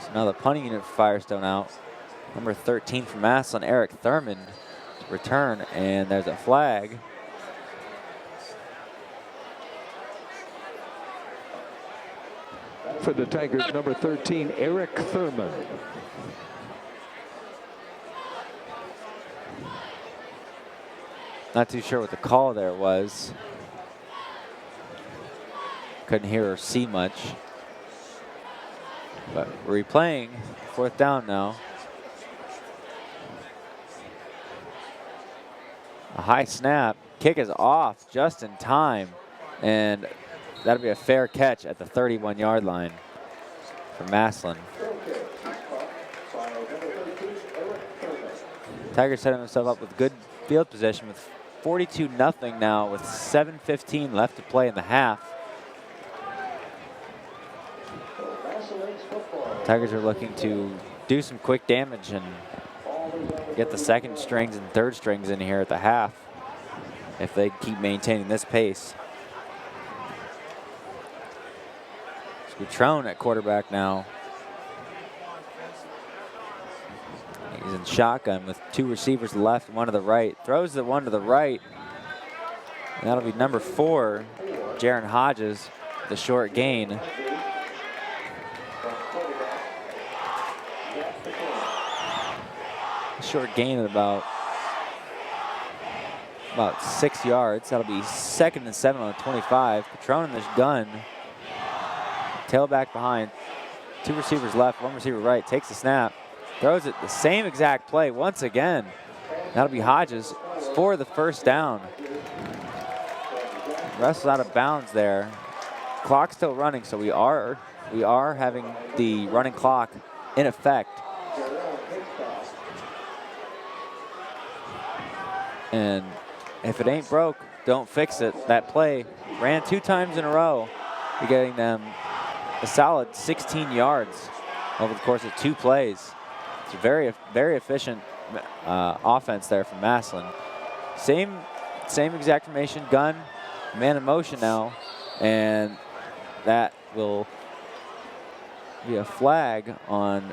So now the punting unit for Firestone out. Number 13 for Massillon, Eric Thurman, to return, and there's a flag. For the Tigers, number 13, Eric Thurman. Not too sure what the call there was. Couldn't hear or see much. But we're replaying, 4th down now. A high snap, kick is off just in time, and that'll be a fair catch at the 31-yard line for Massillon. Tigers setting themselves up with good field position with 42-0 now with 7:15 left to play in the half. Tigers are looking to do some quick damage and get the second strings and third strings in here at the half if they keep maintaining this pace. Scutrone at quarterback now. He's in shotgun with two receivers to the left, one to the right. Throws the one to the right. And that'll be number 4, Jaron Hodges, the short gain. A short gain at about 6 yards. That'll be 2nd and 7 on the 25. Patron in this gun. Tailback behind. 2 receivers left, 1 receiver right. Takes the snap. Throws it the same exact play once again. That'll be Hodges for the first down. Wrestles out of bounds there. Clock still running, so we are having the running clock in effect. And if it ain't broke, don't fix it. That play ran 2 times in a row, getting them a solid 16 yards over the course of 2 plays. It's a very, very efficient offense there from Massillon. Same exact formation, gun, man in motion now, and that will be a flag on,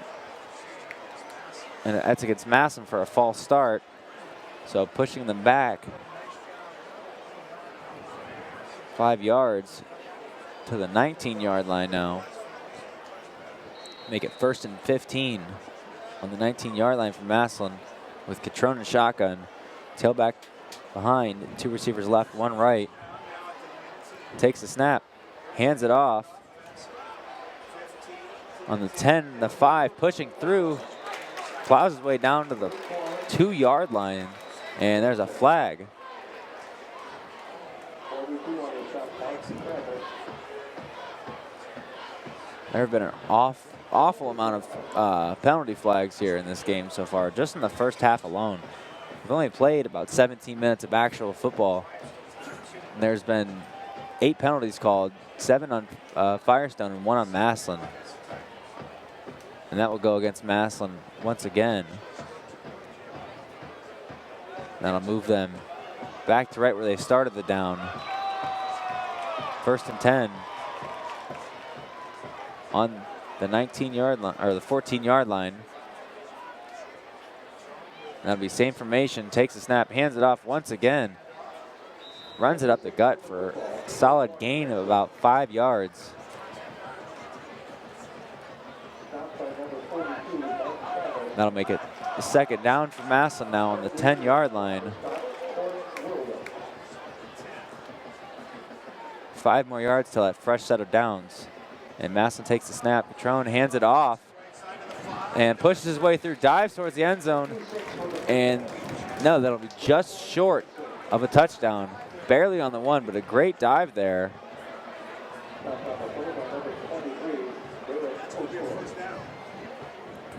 and that's against Massillon for a false start. So pushing them back 5 yards to the 19-yard line now. Make it 1st and 15 on the 19-yard line for Massillon with Catrone and shotgun. Tailback behind, 2 receivers left, 1 right. Takes the snap, hands it off. On the 10, the 5, pushing through, plows his way down to the 2-yard line, and there's a flag. There have been an awful amount of penalty flags here in this game so far, just in the first half alone. We've only played about 17 minutes of actual football. And there's been 8 penalties called, 7 on Firestone and 1 on Massillon. And that will go against Massillon once again. That'll move them back to right where they started the down. 1st and 10 on the 19-yard line, or the 14-yard line. That'll be same formation, takes the snap, hands it off once again. Runs it up the gut for a solid gain of about 5 yards. That'll make it a 2nd down for Massillon now on the 10-yard line. 5 more yards till that fresh set of downs. And Massillon takes the snap. Catrone hands it off and pushes his way through, dives towards the end zone. And no, that'll be just short of a touchdown. Barely on the 1, but a great dive there.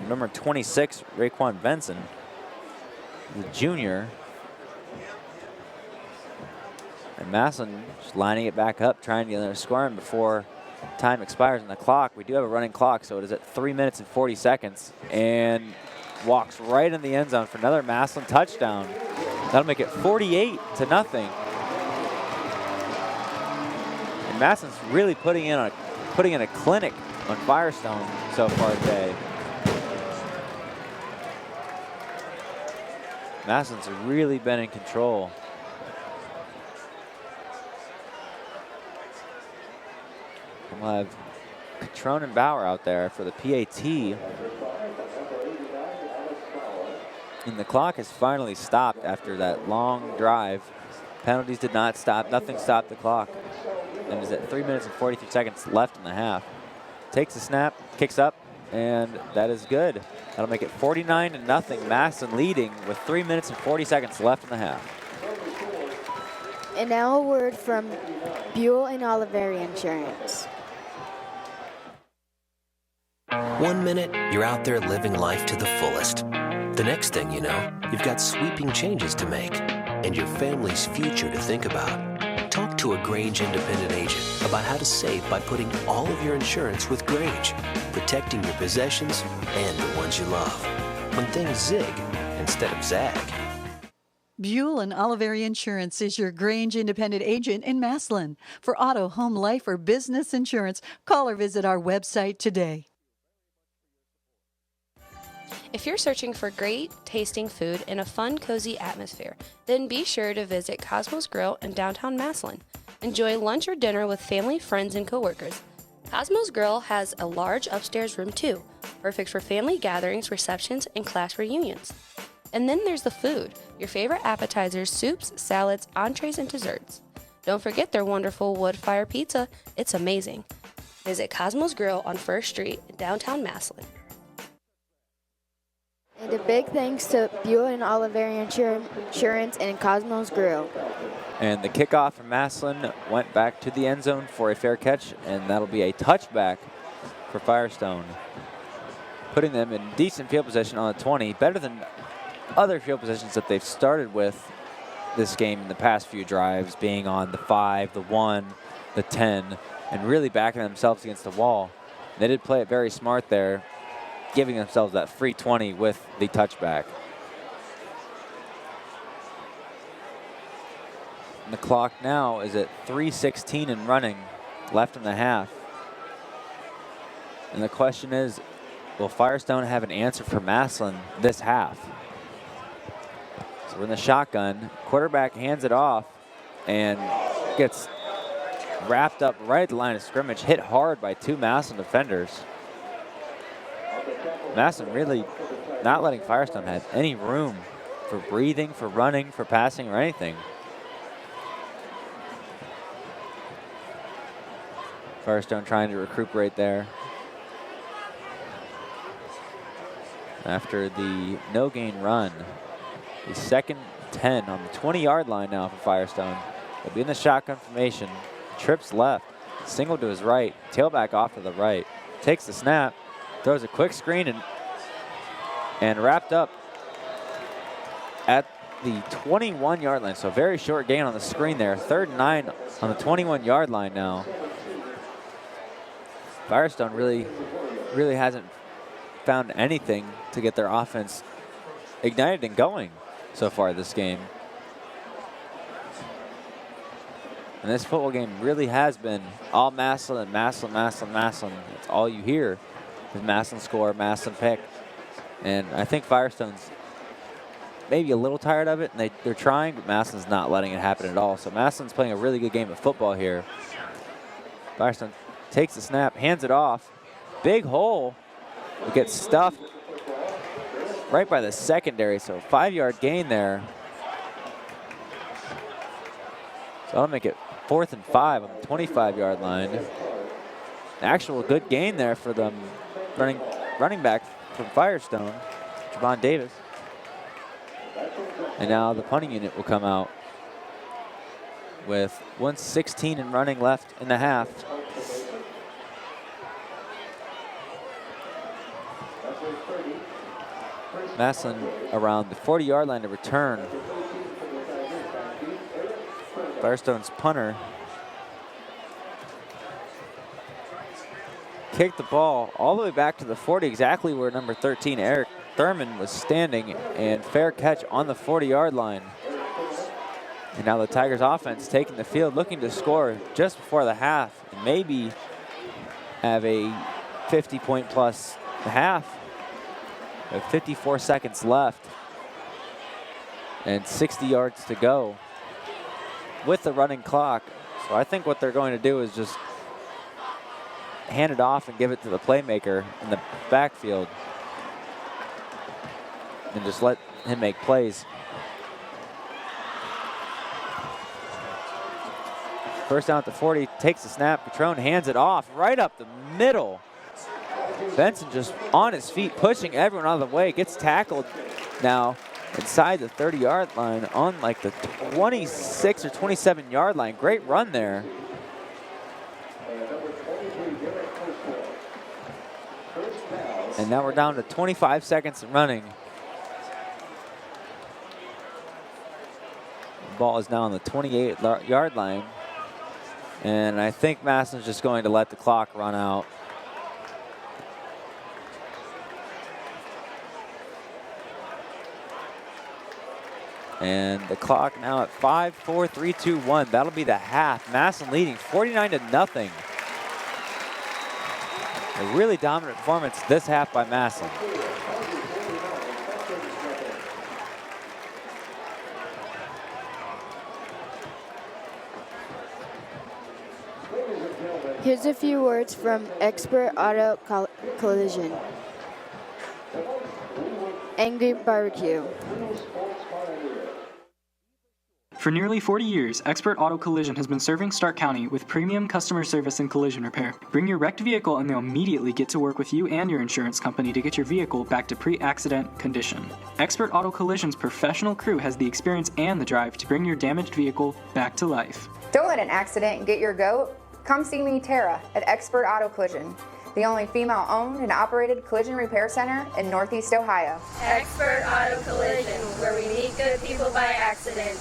Number 26, Raquan Benson, the junior. And Massillon just lining it back up, trying to get another score in before time expires on the clock. We do have a running clock, so it is at 3 minutes and 40 seconds. And walks right in the end zone for another Massillon touchdown. That'll make it 48-0. And Massillon's really putting in a clinic on Firestone so far today. Massillon's really been in control. We'll have Catrone and Bauer out there for the PAT. And the clock has finally stopped after that long drive. Penalties did not stop. Nothing stopped the clock. And is at 3 minutes and 43 seconds left in the half. Takes the snap, kicks up, and that is good. That'll make it 49-0. Massillon leading with 3 minutes and 40 seconds left in the half. And now a word from Buell and Oliveri Insurance. 1 minute, you're out there living life to the fullest. The next thing you know, you've got sweeping changes to make and your family's future to think about. Talk to a Grange independent agent about how to save by putting all of your insurance with Grange, protecting your possessions and the ones you love. When things zig instead of zag. Buell and Oliveri Insurance is your Grange independent agent in Massillon. For auto, home, life, or business insurance, call or visit our website today. If you're searching for great tasting food in a fun, cozy atmosphere, then be sure to visit Cosmos Grill in downtown Massillon. Enjoy lunch or dinner with family, friends, and coworkers. Cosmos Grill has a large upstairs room too, perfect for family gatherings, receptions, and class reunions. And then there's the food, your favorite appetizers, soups, salads, entrees, and desserts. Don't forget their wonderful wood fire pizza. It's amazing. Visit Cosmos Grill on 1st Street in downtown Massillon. And a big thanks to Buell and Oliveri Insurance and Cosmos Grill. And the kickoff from Massillon went back to the end zone for a fair catch, and that'll be a touchback for Firestone, putting them in decent field position on the 20, better than other field positions that they've started with this game in the past few drives, being on the 5, the 1, the 10, and really backing themselves against the wall. They did play it very smart there, giving themselves that free 20 with the touchback. And the clock now is at 3:16 and running left in the half. And the question is, will Firestone have an answer for Massillon this half? So we're in the shotgun. Quarterback hands it off and gets wrapped up right at the line of scrimmage, hit hard by two Massillon defenders. Massillon really not letting Firestone have any room for breathing, for running, for passing, or anything. Firestone trying to recuperate there. After the no gain run, the 2nd 10 on the 20-yard line now for Firestone. They'll be in the shotgun formation. Trips left, single to his right, tailback off to the right. Takes the snap, throws a quick screen and wrapped up at the 21-yard line. So very short gain on the screen there. 3rd and 9 on the 21-yard line now. Firestone really hasn't found anything to get their offense ignited and going so far this game. And this football game really has been all Massillon, Massillon, Massillon, Massillon. That's all you hear is Massillon score, Massillon pick. And I think Firestone's maybe a little tired of it, and they're trying, but Massillon's not letting it happen at all. So Massillon's playing a really good game of football here. Firestone takes the snap, hands it off. Big hole. It gets stuffed right by the secondary, so 5-yard gain there. So that'll make it 4th and 5 on the 25-yard line. Actual good gain there for them running back from Firestone, Javon Davis. And now the punting unit will come out with 1:16 and running left in the half. Massillon around the 40-yard line to return. Firestone's punter kicked the ball all the way back to the 40, exactly where number 13, Eric Thurman, was standing, and fair catch on the 40-yard line. And now the Tigers offense taking the field, looking to score just before the half, and maybe have a 50-point plus half. With 54 seconds left and 60 yards to go with the running clock. So I think what they're going to do is just hand it off and give it to the playmaker in the backfield and just let him make plays. First down at the 40, takes the snap. Patron hands it off right up the middle. Benson just on his feet, pushing everyone out of the way, gets tackled now inside the 30-yard line on like the 26 or 27-yard line. Great run there. And now we're down to 25 seconds and running. The ball is now on the 28-yard line. And I think Massillon's just going to let the clock run out. And the clock now at 5, 4, 3, 2, 1. That'll be the half. Massillon leading 49-0. A really dominant performance this half by Massillon. Here's a few words from Expert Auto Collision. Angry Barbecue. For nearly 40 years, Expert Auto Collision has been serving Stark County with premium customer service and collision repair. Bring your wrecked vehicle and they'll immediately get to work with you and your insurance company to get your vehicle back to pre-accident condition. Expert Auto Collision's professional crew has the experience and the drive to bring your damaged vehicle back to life. Don't let an accident get your goat. Come see me, Tara, at Expert Auto Collision, the only female-owned and operated collision repair center in Northeast Ohio. Expert Auto Collision, where we meet good people by accident.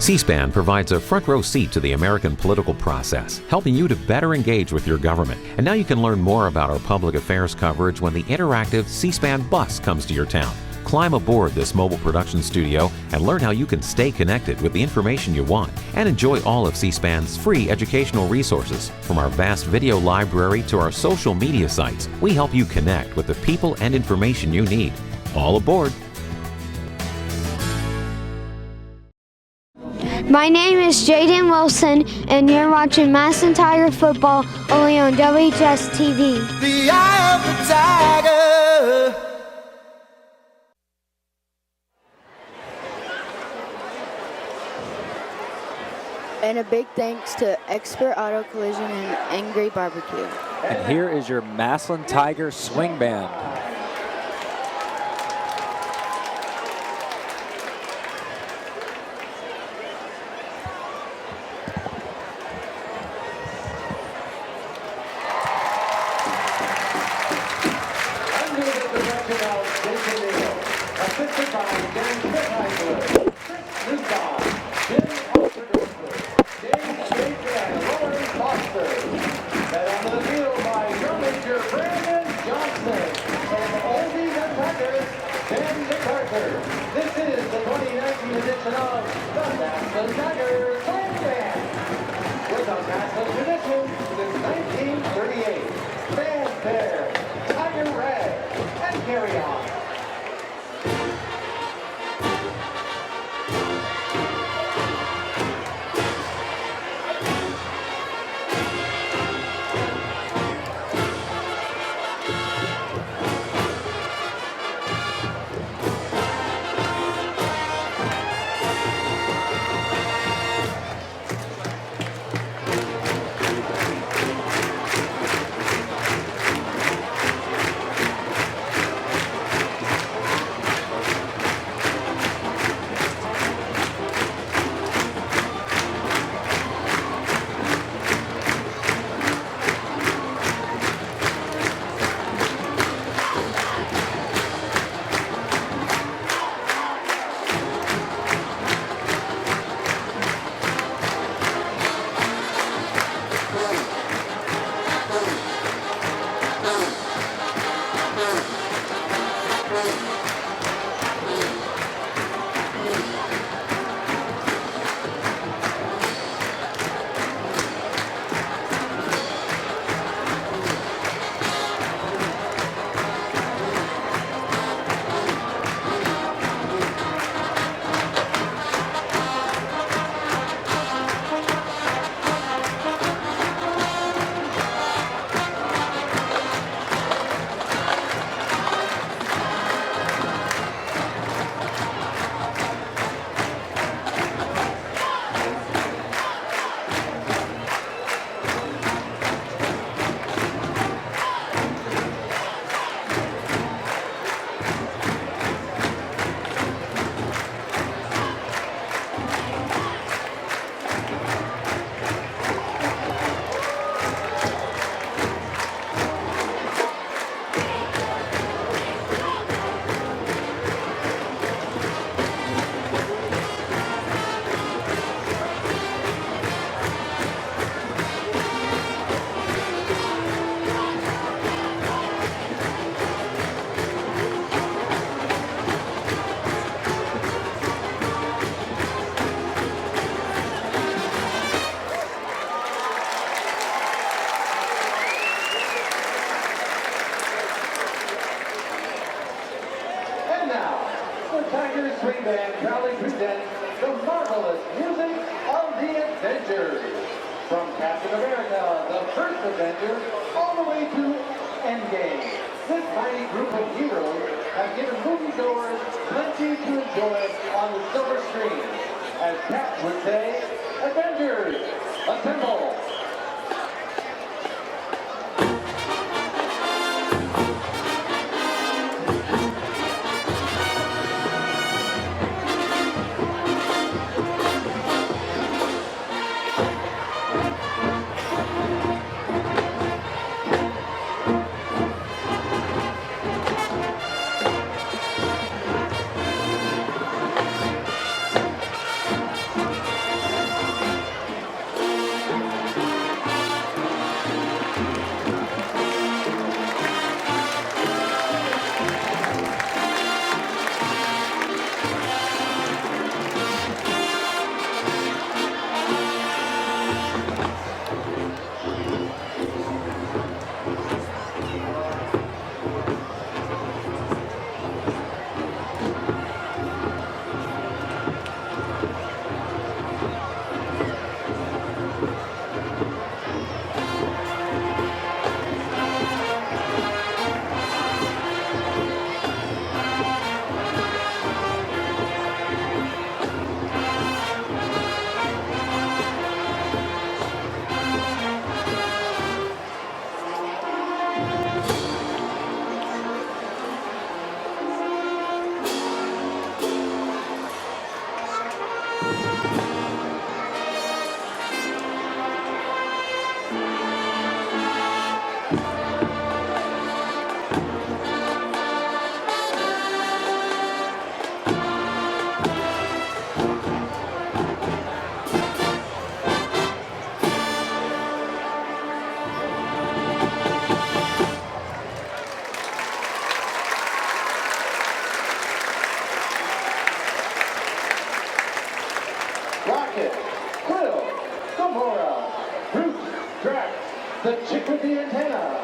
C-SPAN provides a front row seat to the American political process, helping you to better engage with your government. And now you can learn more about our public affairs coverage when the interactive C-SPAN bus comes to your town. Climb aboard this mobile production studio and learn how you can stay connected with the information you want and enjoy all of C-SPAN's free educational resources. From our vast video library to our social media sites, we help you connect with the people and information you need. All aboard! My name is Jaden Wilson, and you're watching Massillon Tiger football only on WHS-TV. The eye of the tiger. And a big thanks to Expert Auto Collision and Angry Barbecue. And here is your Massillon Tiger swing band. This is the 2019 edition of the Massillon Tiger Swing Band. With a Massillon tradition since 1938. Fanfare, Tiger Red, and carry on. Swing Band proudly presents the marvelous music of the Avengers. From Captain America, the first Avenger, all the way to Endgame. This mighty group of heroes have given moviegoers plenty to enjoy on the silver screen. As Cap would say, Avengers, assemble! the chick with the antenna.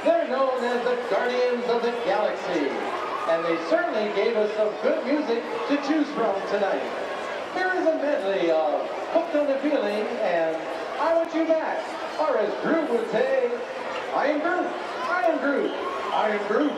They're known as the Guardians of the Galaxy, and they certainly gave us some good music to choose from tonight. Here is a medley of Hooked on the Feeling and I Want You Back, or as Groot would say, I am Groot, I am Groot, I am Groot.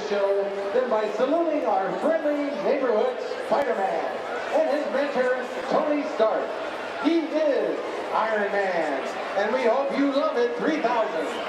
Show than by saluting our friendly neighborhood Spider-Man and his mentor, Tony Stark. He is Iron Man, and we hope you love it 3000.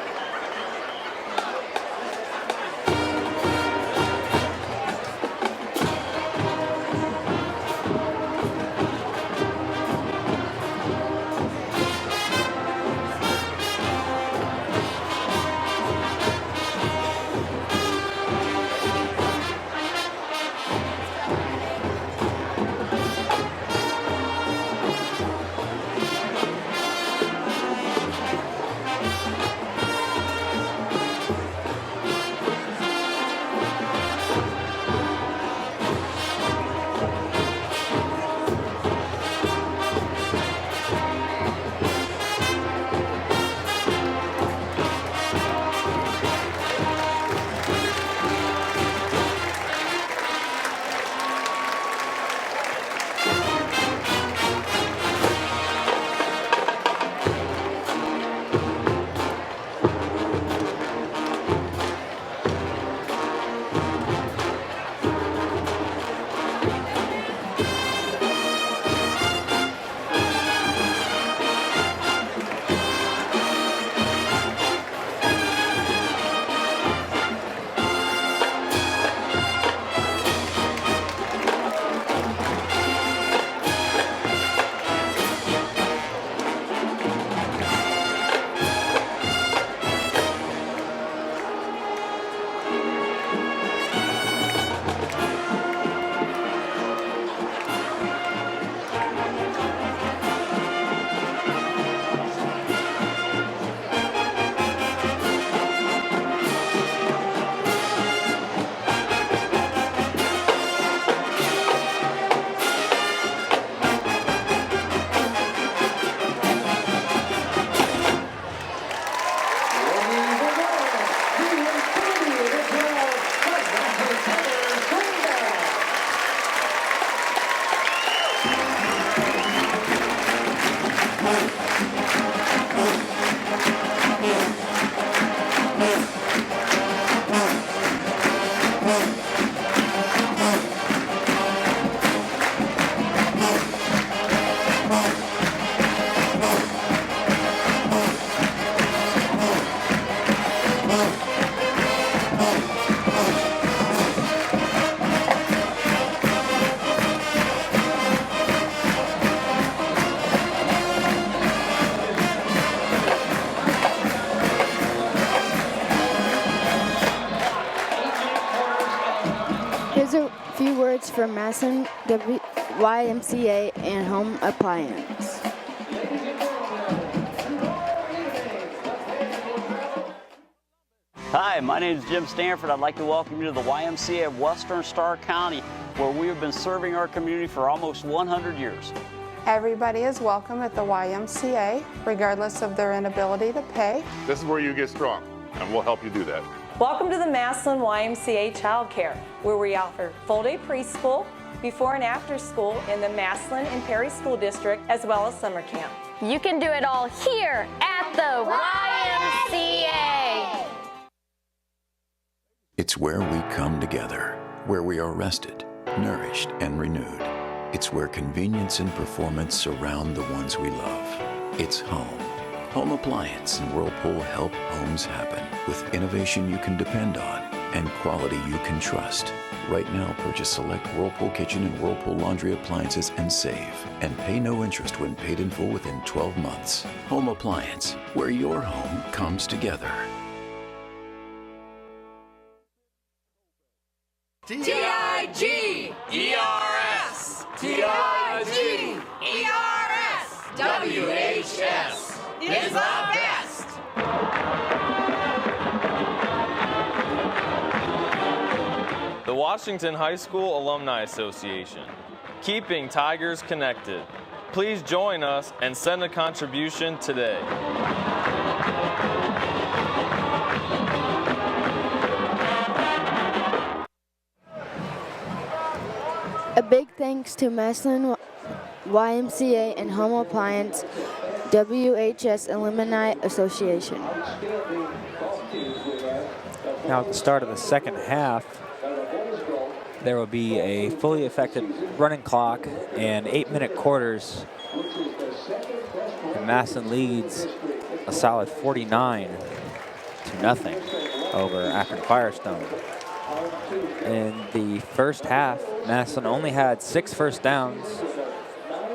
Massillon, YMCA, and Home Appliance. Hi, my name is Jim Stanford. I'd like to welcome you to the YMCA of Western Starr County, where we have been serving our community for almost 100 years. Everybody is welcome at the YMCA, regardless of their inability to pay. This is where you get strong, and we'll help you do that. Welcome to the Massillon YMCA Child Care, where we offer full-day preschool, before and after school in the Massillon and Perry School District, as well as summer camp. You can do it all here at the YMCA. It's where we come together, where we are rested, nourished, and renewed. It's where convenience and performance surround the ones we love. It's home. Home Appliance and Whirlpool help homes happen with innovation you can depend on and quality you can trust. Right now, purchase select Whirlpool kitchen and Whirlpool laundry appliances and save. And pay no interest when paid in full within 12 months. Home Appliance, where your home comes together. T-I-G-E-R-S! T-I-G-E-R-S! WHS is the best! The Washington High School Alumni Association, keeping Tigers connected. Please join us and send a contribution today. A big thanks to Massillon YMCA and Home Appliance WHS Alumni Association. Now at the start of the second half, there will be a fully effective running clock and 8-minute quarters. And Massillon leads a solid 49-0 over Akron Firestone. In the first half, Massillon only had 6 first downs,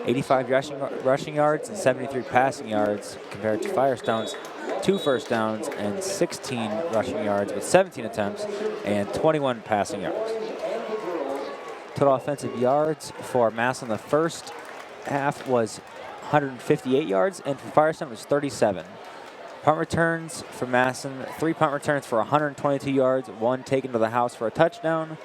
85 rushing yards and 73 passing yards, compared to Firestone's 2 first downs and 16 rushing yards with 17 attempts and 21 passing yards. Total offensive yards for Massillon the first half was 158 yards, and for Firestone was 37. Punt returns for Massillon, 3 punt returns for 122 yards, 1 taken to the house for a touchdown.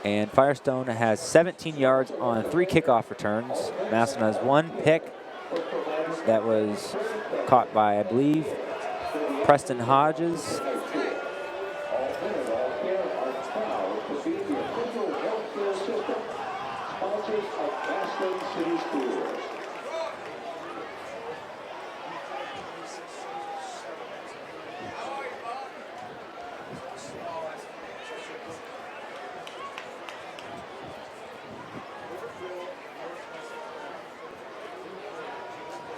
And Firestone has 17 yards on 3 kickoff returns. Massillon has 1 pick that was caught by, I believe, Preston Hodges.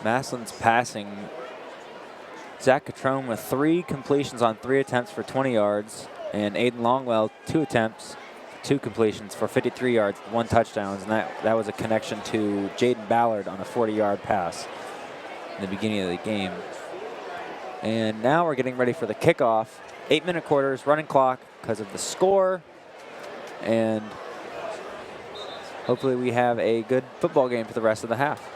Massillon's passing. Zach Catrone with 3 completions on 3 attempts for 20 yards, and Aiden Longwell 2 attempts, 2 completions for 53 yards, 1 touchdown, and that was a connection to Jaden Ballard on a 40-yard pass in the beginning of the game. And now we're getting ready for the kickoff. 8-minute quarters, running clock because of the score, and hopefully we have a good football game for the rest of the half.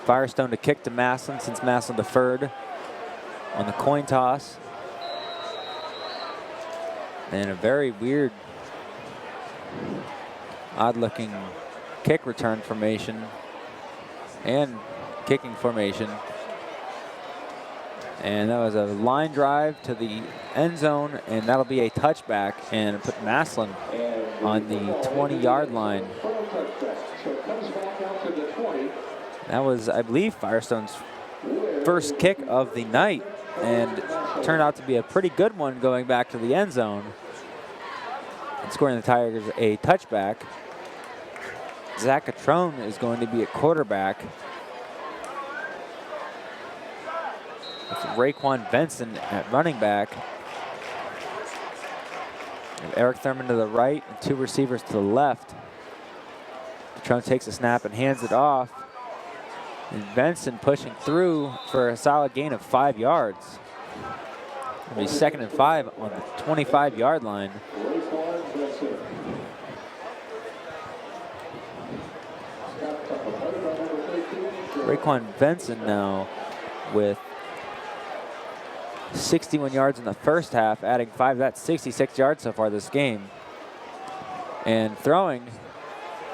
Firestone to kick to Massillon, since Massillon deferred on the coin toss. And a very weird, odd-looking kick return formation and kicking formation. And that was a line drive to the end zone, and that'll be a touchback and put Massillon on the 20-yard line. That was, I believe, Firestone's first kick of the night, and turned out to be a pretty good one going back to the end zone and scoring the Tigers a touchback. Zach Catrone is going to be at quarterback. With Raekwon Benson at running back. And Eric Thurman to the right and 2 receivers to the left. Catrone takes a snap and hands it off. And Benson pushing through for a solid gain of 5 yards. It'll be 2nd and 5 on the 25-yard line. Raekwon Benson now with 61 yards in the first half, adding 5. That's 66 yards so far this game. And throwing,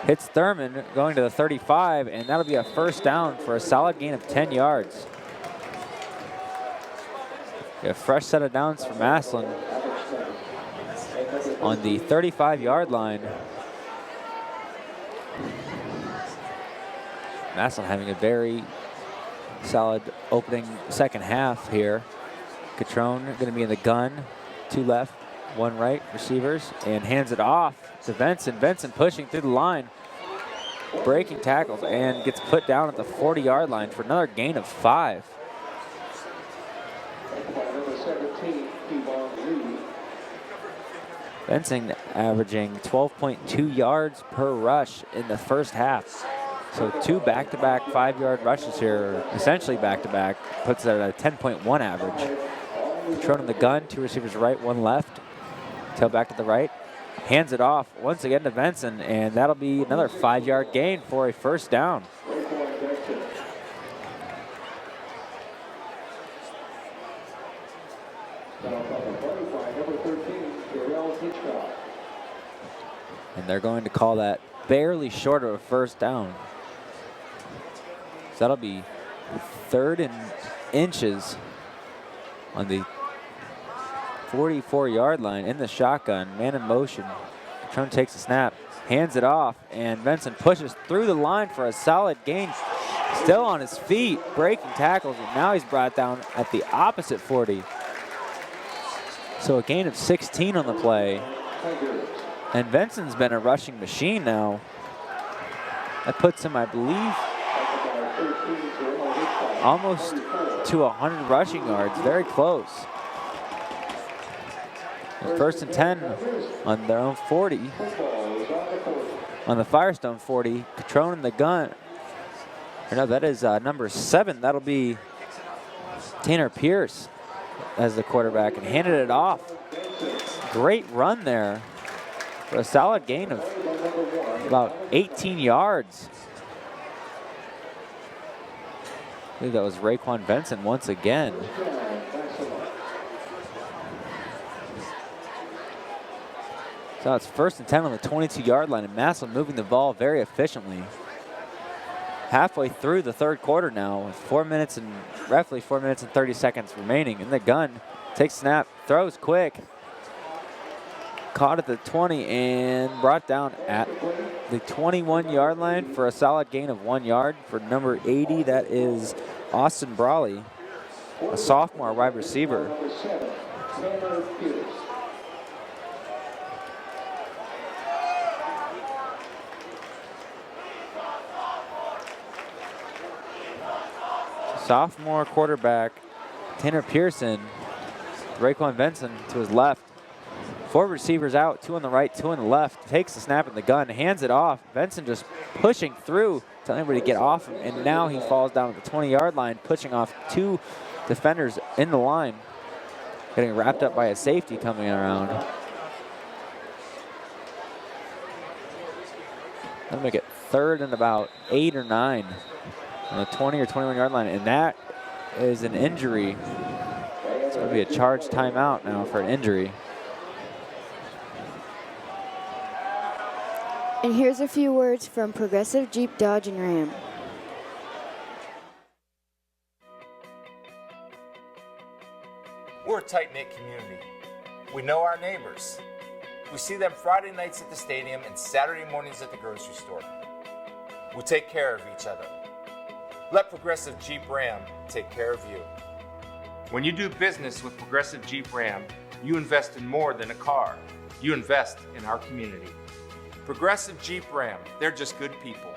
hits Thurman going to the 35, and that'll be a first down for a solid gain of 10 yards. A fresh set of downs for Massillon on the 35-yard line. Massillon having a very solid opening second half here. Catrone going to be in the gun, 2 left, 1 right receivers, and hands it off to Benson. Benson pushing through the line, breaking tackles, and gets put down at the 40-yard line for another gain of 5. Benson averaging 12.2 yards per rush in the first half. So 2 back-to-back 5-yard rushes here, essentially back-to-back, puts it at a 10.1 average. Catrone in the gun, 2 receivers right, 1 left. Tailback to the right, hands it off once again to Benson, and that'll be another 5-yard gain for a first down. And they're going to call that barely short of a first down. So that'll be 3rd and inches on the 44-yard line in the shotgun, man in motion. Catrone takes a snap, hands it off, and Benson pushes through the line for a solid gain. Still on his feet, breaking tackles, and now he's brought down at the opposite 40. So a gain of 16 on the play. And Benson's been a rushing machine now. That puts him, I believe, almost to 100 rushing yards, very close. And 1st and 10 on their own 40. On the Firestone 40, Catrone in the gun. Or no, that is number 7. That'll be Tanner Pierce as the quarterback, and handed it off. Great run there for a solid gain of about 18 yards. I believe that was Raekwon Benson once again. So it's 1st and 10 on the 22-yard line, and Massillon moving the ball very efficiently. Halfway through the 3rd quarter now, with roughly 4 minutes and 30 seconds remaining. In the gun, takes snap, throws quick. Caught at the 20 and brought down at the 21-yard line for a solid gain of 1 yard for number 80. That is Austin Brawley, a sophomore wide receiver. Sophomore quarterback Tanner Pearson, Raekwon Benson to his left. 4 receivers out, 2 on the right, 2 on the left. Takes the snap in the gun, hands it off. Benson just pushing through, telling everybody to get off him, and now he falls down at the 20-yard line, pushing off 2 defenders in the line. Getting wrapped up by a safety coming around. That'll make it 3rd and about 8 or 9 on the 20 or 21-yard line, and that is an injury. It's going to be a charged timeout now for an injury. And here's a few words from Progressive Jeep, Dodge, and Ram. We're a tight-knit community. We know our neighbors. We see them Friday nights at the stadium and Saturday mornings at the grocery store. We take care of each other. Let Progressive Jeep Ram take care of you. When you do business with Progressive Jeep Ram, you invest in more than a car. You invest in our community. Progressive Jeep Ram, they're just good people.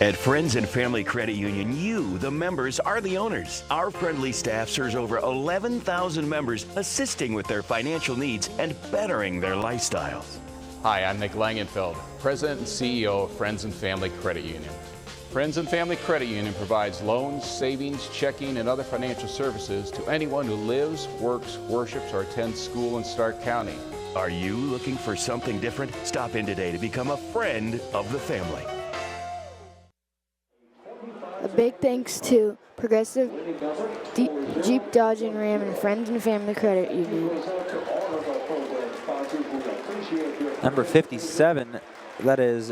At Friends and Family Credit Union, you, the members, are the owners. Our friendly staff serves over 11,000 members, assisting with their financial needs and bettering their lifestyles. Hi, I'm Nick Langenfeld, President and CEO of Friends and Family Credit Union. Friends and Family Credit Union provides loans, savings, checking, and other financial services to anyone who lives, works, worships, or attends school in Stark County. Are you looking for something different? Stop in today to become a friend of the family. A big thanks to Progressive, Jeep, Dodge, and Ram, and Friends and Family Credit Union. Number 57, that is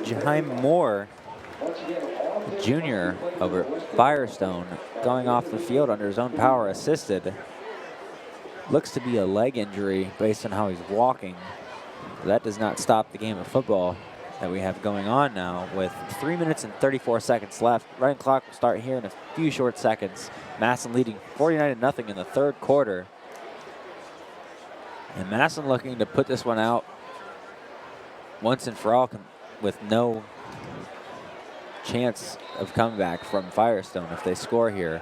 Jaheim Moore, Jr. over Firestone, going off the field under his own power assisted. Looks to be a leg injury based on how he's walking. That does not stop the game of football that we have going on now with 3 minutes and 34 seconds left. Running clock will start here in a few short seconds. Massillon leading 49-0 in the third quarter. And Massillon looking to put this one out once and for all with no chance of comeback from Firestone if they score here.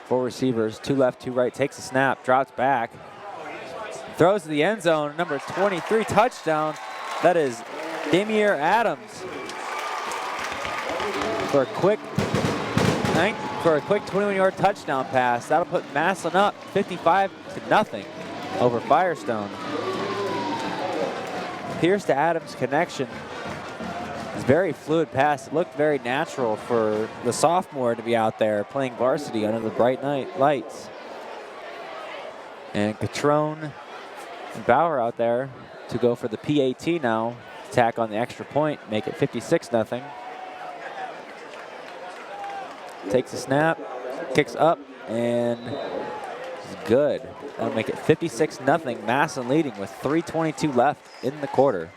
4 receivers, 2 left, 2 right, takes a snap, drops back, throws to the end zone, number 23, touchdown. That is Damier Adams for a quick 21-yard touchdown pass. That'll put Massillon up 55-0 over Firestone. Pierce to Adams connection is very fluid pass. It looked very natural for the sophomore to be out there playing varsity under the bright night lights. And Catrone and Bauer out there to go for the PAT now. Tack on the extra point, make it 56-0. Takes a snap, kicks up, and is good. That'll make it 56-0. Massillon leading with 3:22 left in the quarter.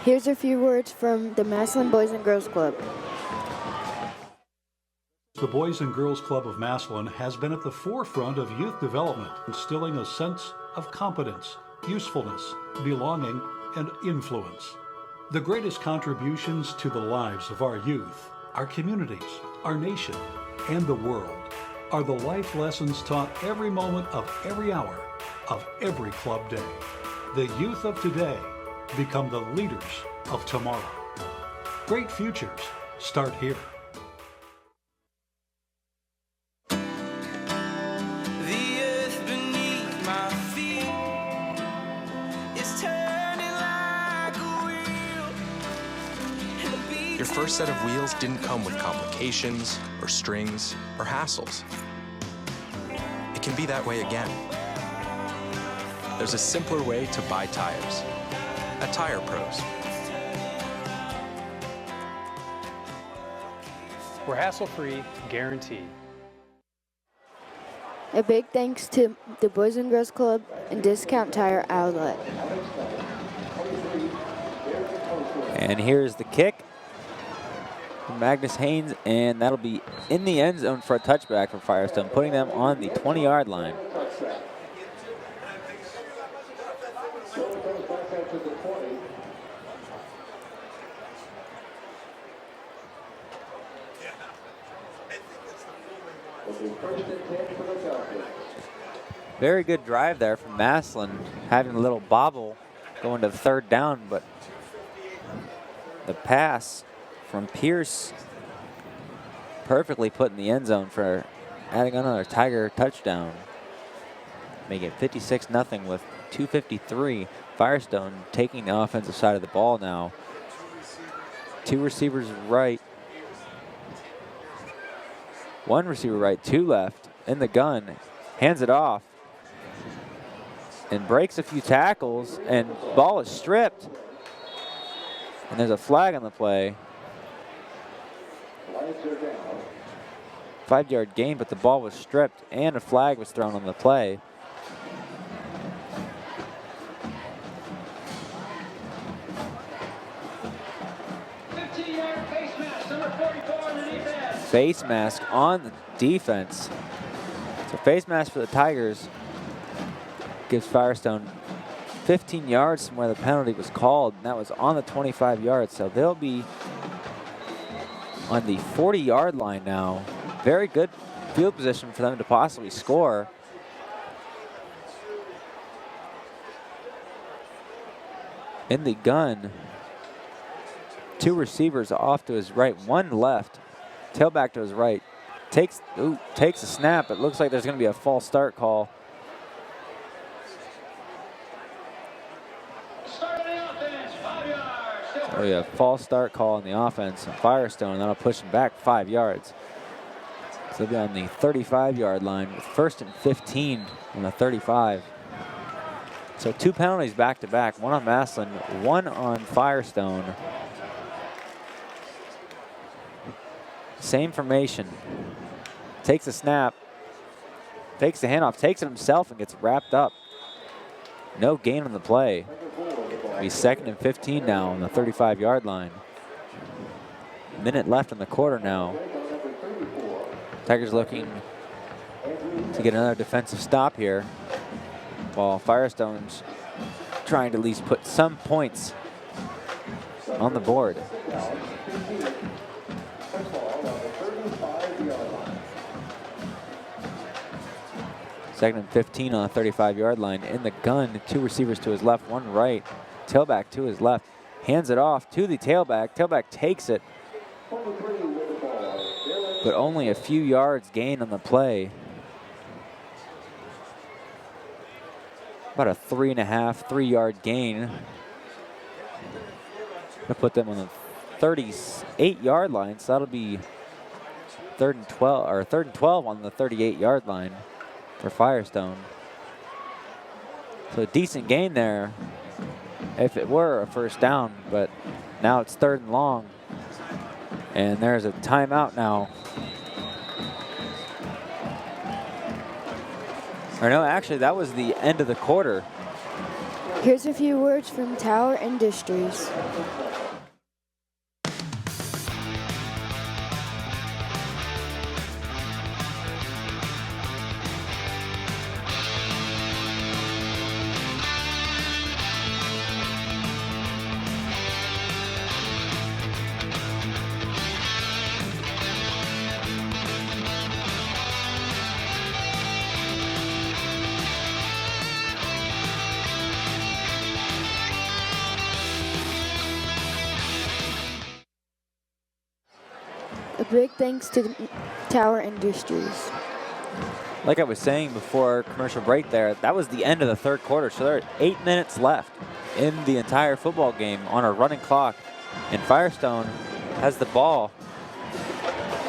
Here's a few words from the Massillon Boys and Girls Club. The Boys and Girls Club of Massillon has been at the forefront of youth development, instilling a sense of competence, usefulness, belonging, and influence. The greatest contributions to the lives of our youth, our communities, our nation, and the world are the life lessons taught every moment of every hour of every club day. The youth of today become the leaders of tomorrow. Great futures start here. Your first set of wheels didn't come with complications, or strings, or hassles. It can be that way again. There's a simpler way to buy tires at Tire Pros. We're hassle-free, guaranteed. A big thanks to the Boys and Girls Club and Discount Tire Outlet. And here's the kick from Magnus Haynes, and that'll be in the end zone for a touchback for Firestone, putting them on the 20-yard line. Very good drive there from Massillon, having a little bobble going to the third down, but the pass from Pierce perfectly put in the end zone for adding another Tiger touchdown. Make it 56-0 with 2:53. Firestone taking the offensive side of the ball now. 2 receivers right. 1 receiver right, 2 left in the gun. Hands it off and breaks a few tackles, and ball is stripped. And there's a flag on the play. 5-yard gain, but the ball was stripped and a flag was thrown on the play. Face mask on the defense. So face mask for the Tigers gives Firestone 15 yards from where the penalty was called, and that was on the 25 yards. So they'll be on the 40-yard line now. Very good field position for them to possibly score. In the gun, 2 receivers off to his right, 1 left. Tailback to his right. Takes a snap. It looks like there's going to be a false start call. Oh yeah, false start call on the offense. Firestone, that'll push him back 5 yards. So they'll be on the 35-yard line with 1st and 15 on the 35. So 2 penalties back to back, 1 on Massillon, 1 on Firestone. Same formation. Takes a snap, takes the handoff, takes it himself and gets wrapped up. No gain on the play. It'll be 2nd and 15 now on the 35-yard line. Minute left in the quarter now. Tigers looking to get another defensive stop here, while Firestone's trying to at least put some points on the board. Second and 15 on the 35-yard line. In the gun, 2 receivers to his left, 1 right. Tailback to his left. Hands it off to the tailback. Tailback takes it, but only a few yards gained on the play. About a 3.5-3-yard gain to put them on the 38-yard line. So that'll be 3rd and 12 on the 38-yard line for Firestone. So a decent gain there if it were a 1st down, but now it's 3rd and long. And there's a timeout now. Or no, actually, that was the end of the quarter. Here's a few words from Tower Industries. A big thanks to the Tower Industries. Like I was saying before commercial break there, that was the end of the 3rd quarter. So there are 8 minutes left in the entire football game on a running clock. And Firestone has the ball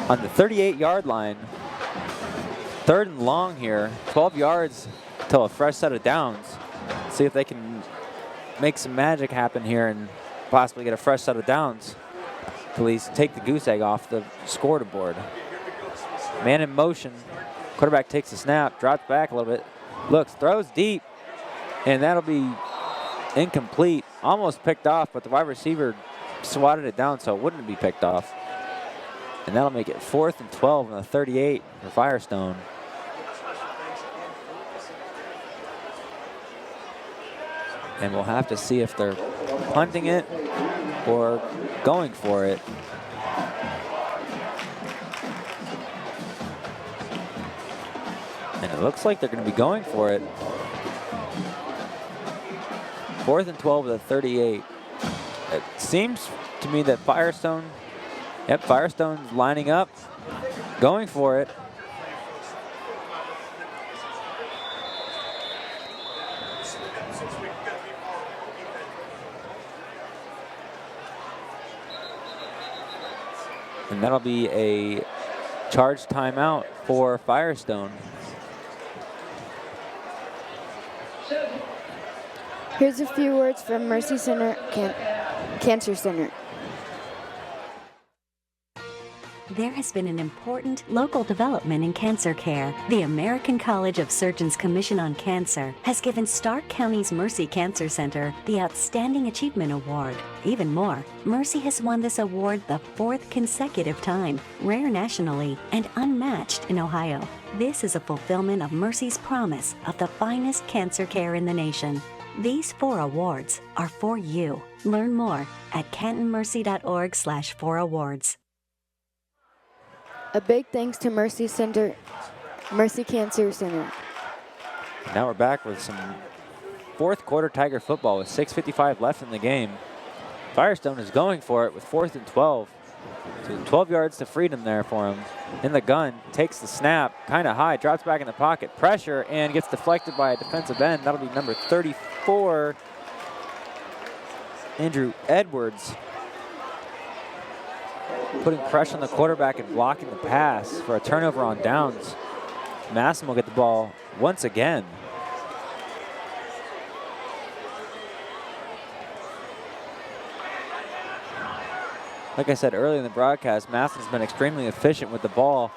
on the 38-yard line. 3rd and long here, 12 yards till a fresh set of downs. See if they can make some magic happen here and possibly get a fresh set of downs. Police take the goose egg off the scoreboard. Man in motion. Quarterback takes a snap, drops back a little bit, looks, throws deep, and that'll be incomplete. Almost picked off, but the wide receiver swatted it down so it wouldn't be picked off. And that'll make it 4th and 12 on the 38 for Firestone. And we'll have to see if they're punting it or going for it. And it looks like they're going to be going for it. 4th and 12 with a 38. It seems to me that Firestone's lining up, going for it. And that'll be a charge timeout for Firestone. Here's a few words from Mercy Center Cancer Center. There has been an important local development in cancer care. The American College of Surgeons Commission on Cancer has given Stark County's Mercy Cancer Center the Outstanding Achievement Award. Even more, Mercy has won this award the 4th consecutive time, rare nationally and unmatched in Ohio. This is a fulfillment of Mercy's promise of the finest cancer care in the nation. These 4 awards are for you. Learn more at cantonmercy.org/4awards. A big thanks to Mercy Cancer Center. Now we're back with some fourth quarter Tiger football with 6:55 left in the game. Firestone is going for it with 4th and 12. So 12 yards to freedom there for him. In the gun, takes the snap, kind of high, drops back in the pocket, pressure, and gets deflected by a defensive end. That'll be number 34, Andrew Edwards, putting pressure on the quarterback and blocking the pass for a turnover on downs. Massillon will get the ball once again. Like I said earlier in the broadcast, Massillon's been extremely efficient with the ball,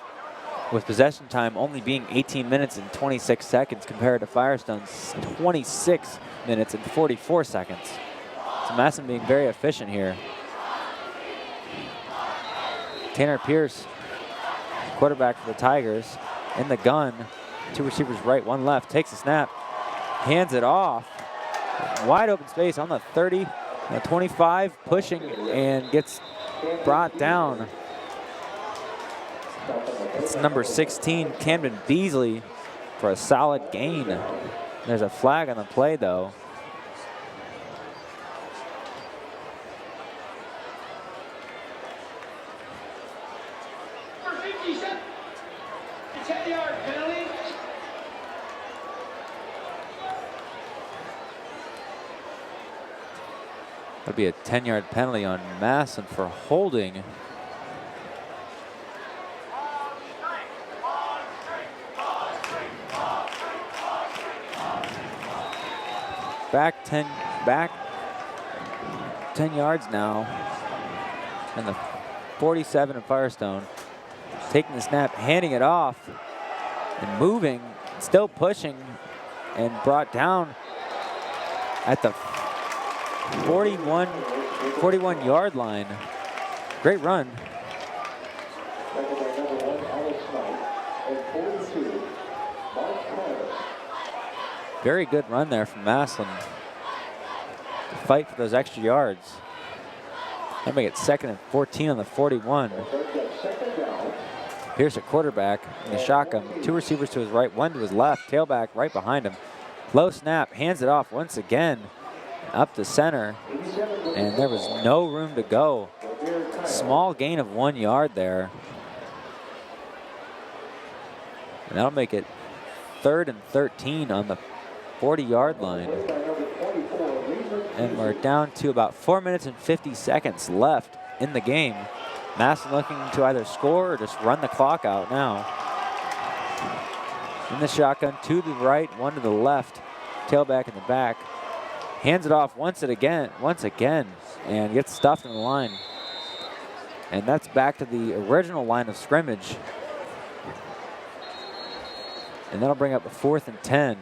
with possession time only being 18 minutes and 26 seconds compared to Firestone's 26 minutes and 44 seconds. So Massillon being very efficient here. Tanner Pierce, quarterback for the Tigers, in the gun. 2 receivers right, 1 left, takes the snap, hands it off. Wide open space on the 30, 25, pushing, and gets brought down. It's number 16, Camden Beasley, for a solid gain. There's a flag on the play, though. That'll be a 10-yard penalty on Massillon for holding. Back 10 yards now. And the 47 of Firestone. Taking the snap, handing it off, and moving, still pushing, and brought down at the 41-yard line. Great run. Very good run there from Massillon to fight for those extra yards. They'll make it 2nd and 14 on the 41. Pierce at quarterback in the shotgun. 2 receivers to his right, 1 to his left. Tailback right behind him. Low snap, hands it off once again. Up the center, and there was no room to go. Small gain of 1 yard there. And that'll make it 3rd and 13 on the 40-yard line. And we're down to about 4 minutes and 50 seconds left in the game. Massillon looking to either score or just run the clock out now. In the shotgun, 2 to the right, 1 to the left. Tailback in the back. Hands it off once again, and gets stuffed in the line. And that's back to the original line of scrimmage. And that'll bring up a 4th and 10.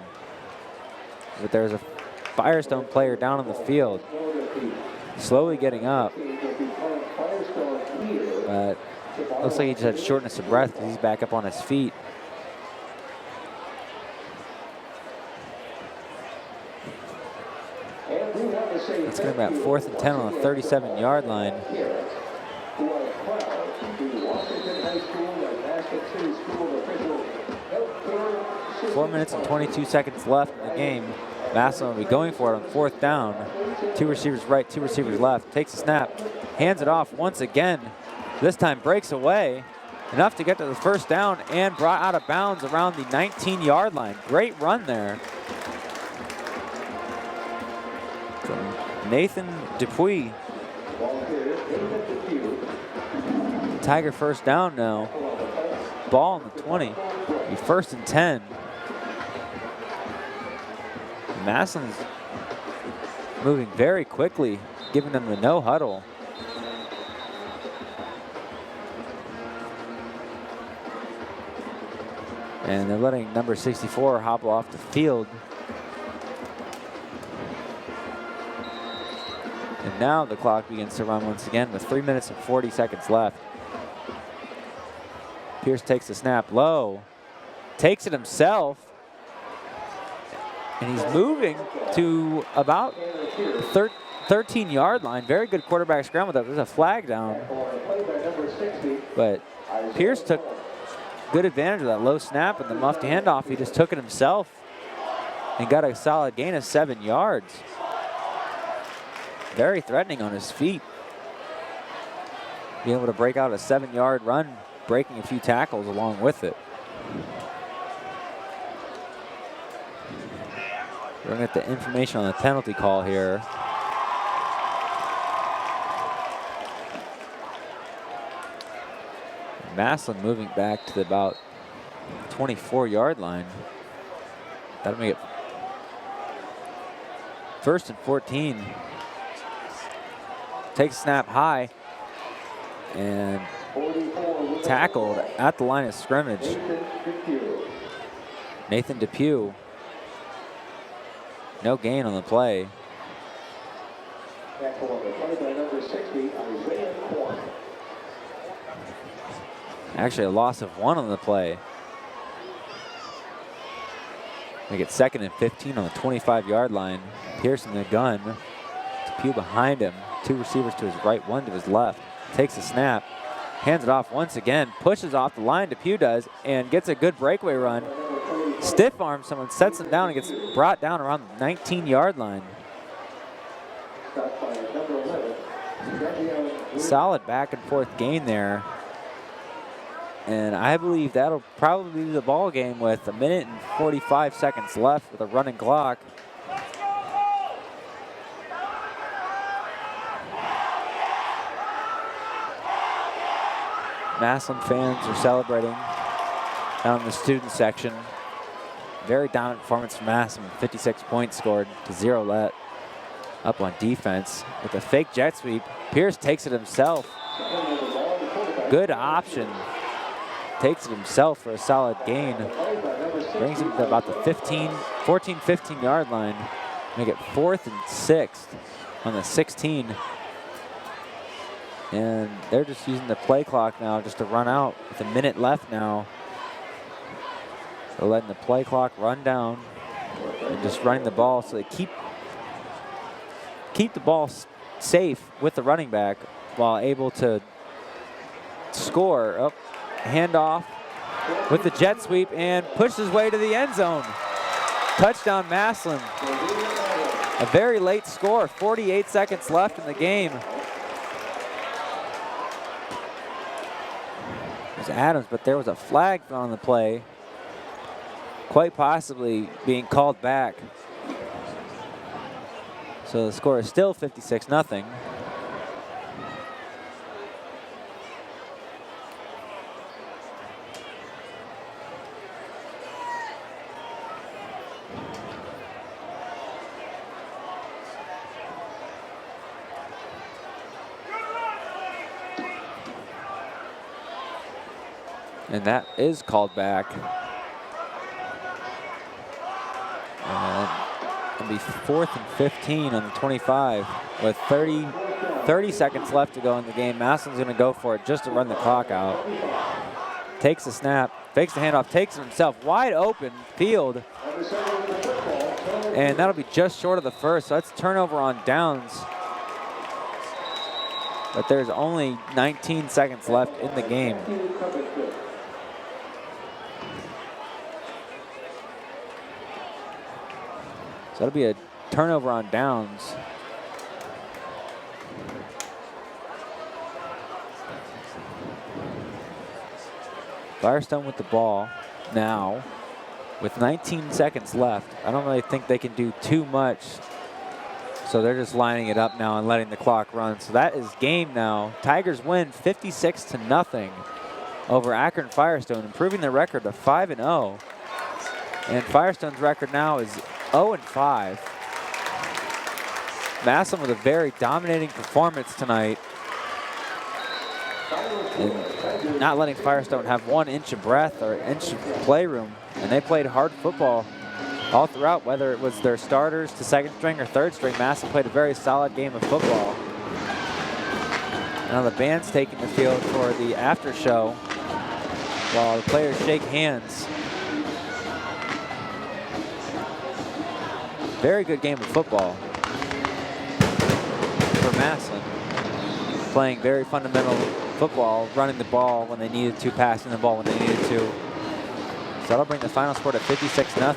But there's a Firestone player down on the field, slowly getting up. But looks like he just had shortness of breath because he's back up on his feet. It's going to be about 4th and 10 on the 37-yard line. 4 minutes and 22 seconds left in the game. Massillon will be going for it on 4th down. 2 receivers right, 2 receivers left. Takes a snap, hands it off once again. This time breaks away, enough to get to the 1st down, and brought out of bounds around the 19-yard line. Great run there from Nathan Dupuis. Tiger 1st down now. Ball on the 20. Be 1st and 10. Massillon's moving very quickly, giving them the no huddle. And they're letting number 64 hobble off the field. And now the clock begins to run once again with 3 minutes and 40 seconds left. Pierce takes the snap low, takes it himself, and he's moving to about 13-yard line. Very good quarterback scramble. There's a flag down. But Pierce took good advantage of that low snap and the muffed handoff. He just took it himself. and got a solid gain of 7 yards. Very threatening on his feet. Being able to break out a 7-yard run, breaking a few tackles along with it. We're going to get the information on the penalty call here. Massillon moving back to the about 24-yard line. That'll make it 1st and 14. Takes snap high and tackled at the line of scrimmage. Nathan Depew. No gain on the play. Actually, a loss of 1 on the play. Make it 2nd and 15 on the 25-yard line. Pearson the gun. Depew behind him. 2 receivers to his right, 1 to his left. Takes a snap. Hands it off once again. Pushes off the line, Depew does, and gets a good breakaway run. Stiff arms someone, sets him down, and gets brought down around the 19-yard line. Solid back and forth gain there. And I believe that'll probably be the ball game with 1 minute and 45 seconds left with a running clock. Massillon fans are celebrating down in the student section. Very dominant performance from Massillon. 56 points scored to 0 let. Up on defense with a fake jet sweep. Pierce takes it himself. Good option. Takes it himself for a solid gain. Brings him to about the 14, 15-yard line. Make it 4th and 6th on the 16. And they're just using the play clock now just to run out with 1 minute left now. So letting the play clock run down and just running the ball so they keep the ball safe with the running back while able to score. Up, handoff with the jet sweep and push his way to the end zone. Touchdown Massillon. A very late score, 48 seconds left in the game. It was Adams, but there was a flag on the play, quite possibly being called back. So the score is still 56-0. And that is called back. And it'll be 4th and 15 on the 25 with 30 seconds left to go in the game. Massillon's going to go for it just to run the clock out. Takes the snap, fakes the handoff, takes it himself. Wide open field. And that'll be just short of the first. So that's turnover on downs. But there's only 19 seconds left in the game. So that'll be a turnover on downs. Firestone with the ball now with 19 seconds left. I don't really think they can do too much. So they're just lining it up now and letting the clock run. So that is game now. Tigers win 56-0 over Akron Firestone, improving their record to 5-0. And Firestone's record now is 0-5. Massillon with a very dominating performance tonight. And not letting Firestone have 1 inch of breath or inch of playroom. And they played hard football all throughout, whether it was their starters to 2nd string or 3rd string. Massillon played a very solid game of football. Now the band's taking the field for the after show while the players shake hands. Very good game of football for Massillon. Playing very fundamental football, running the ball when they needed to, passing the ball when they needed to. So that'll bring the final score to 56-0.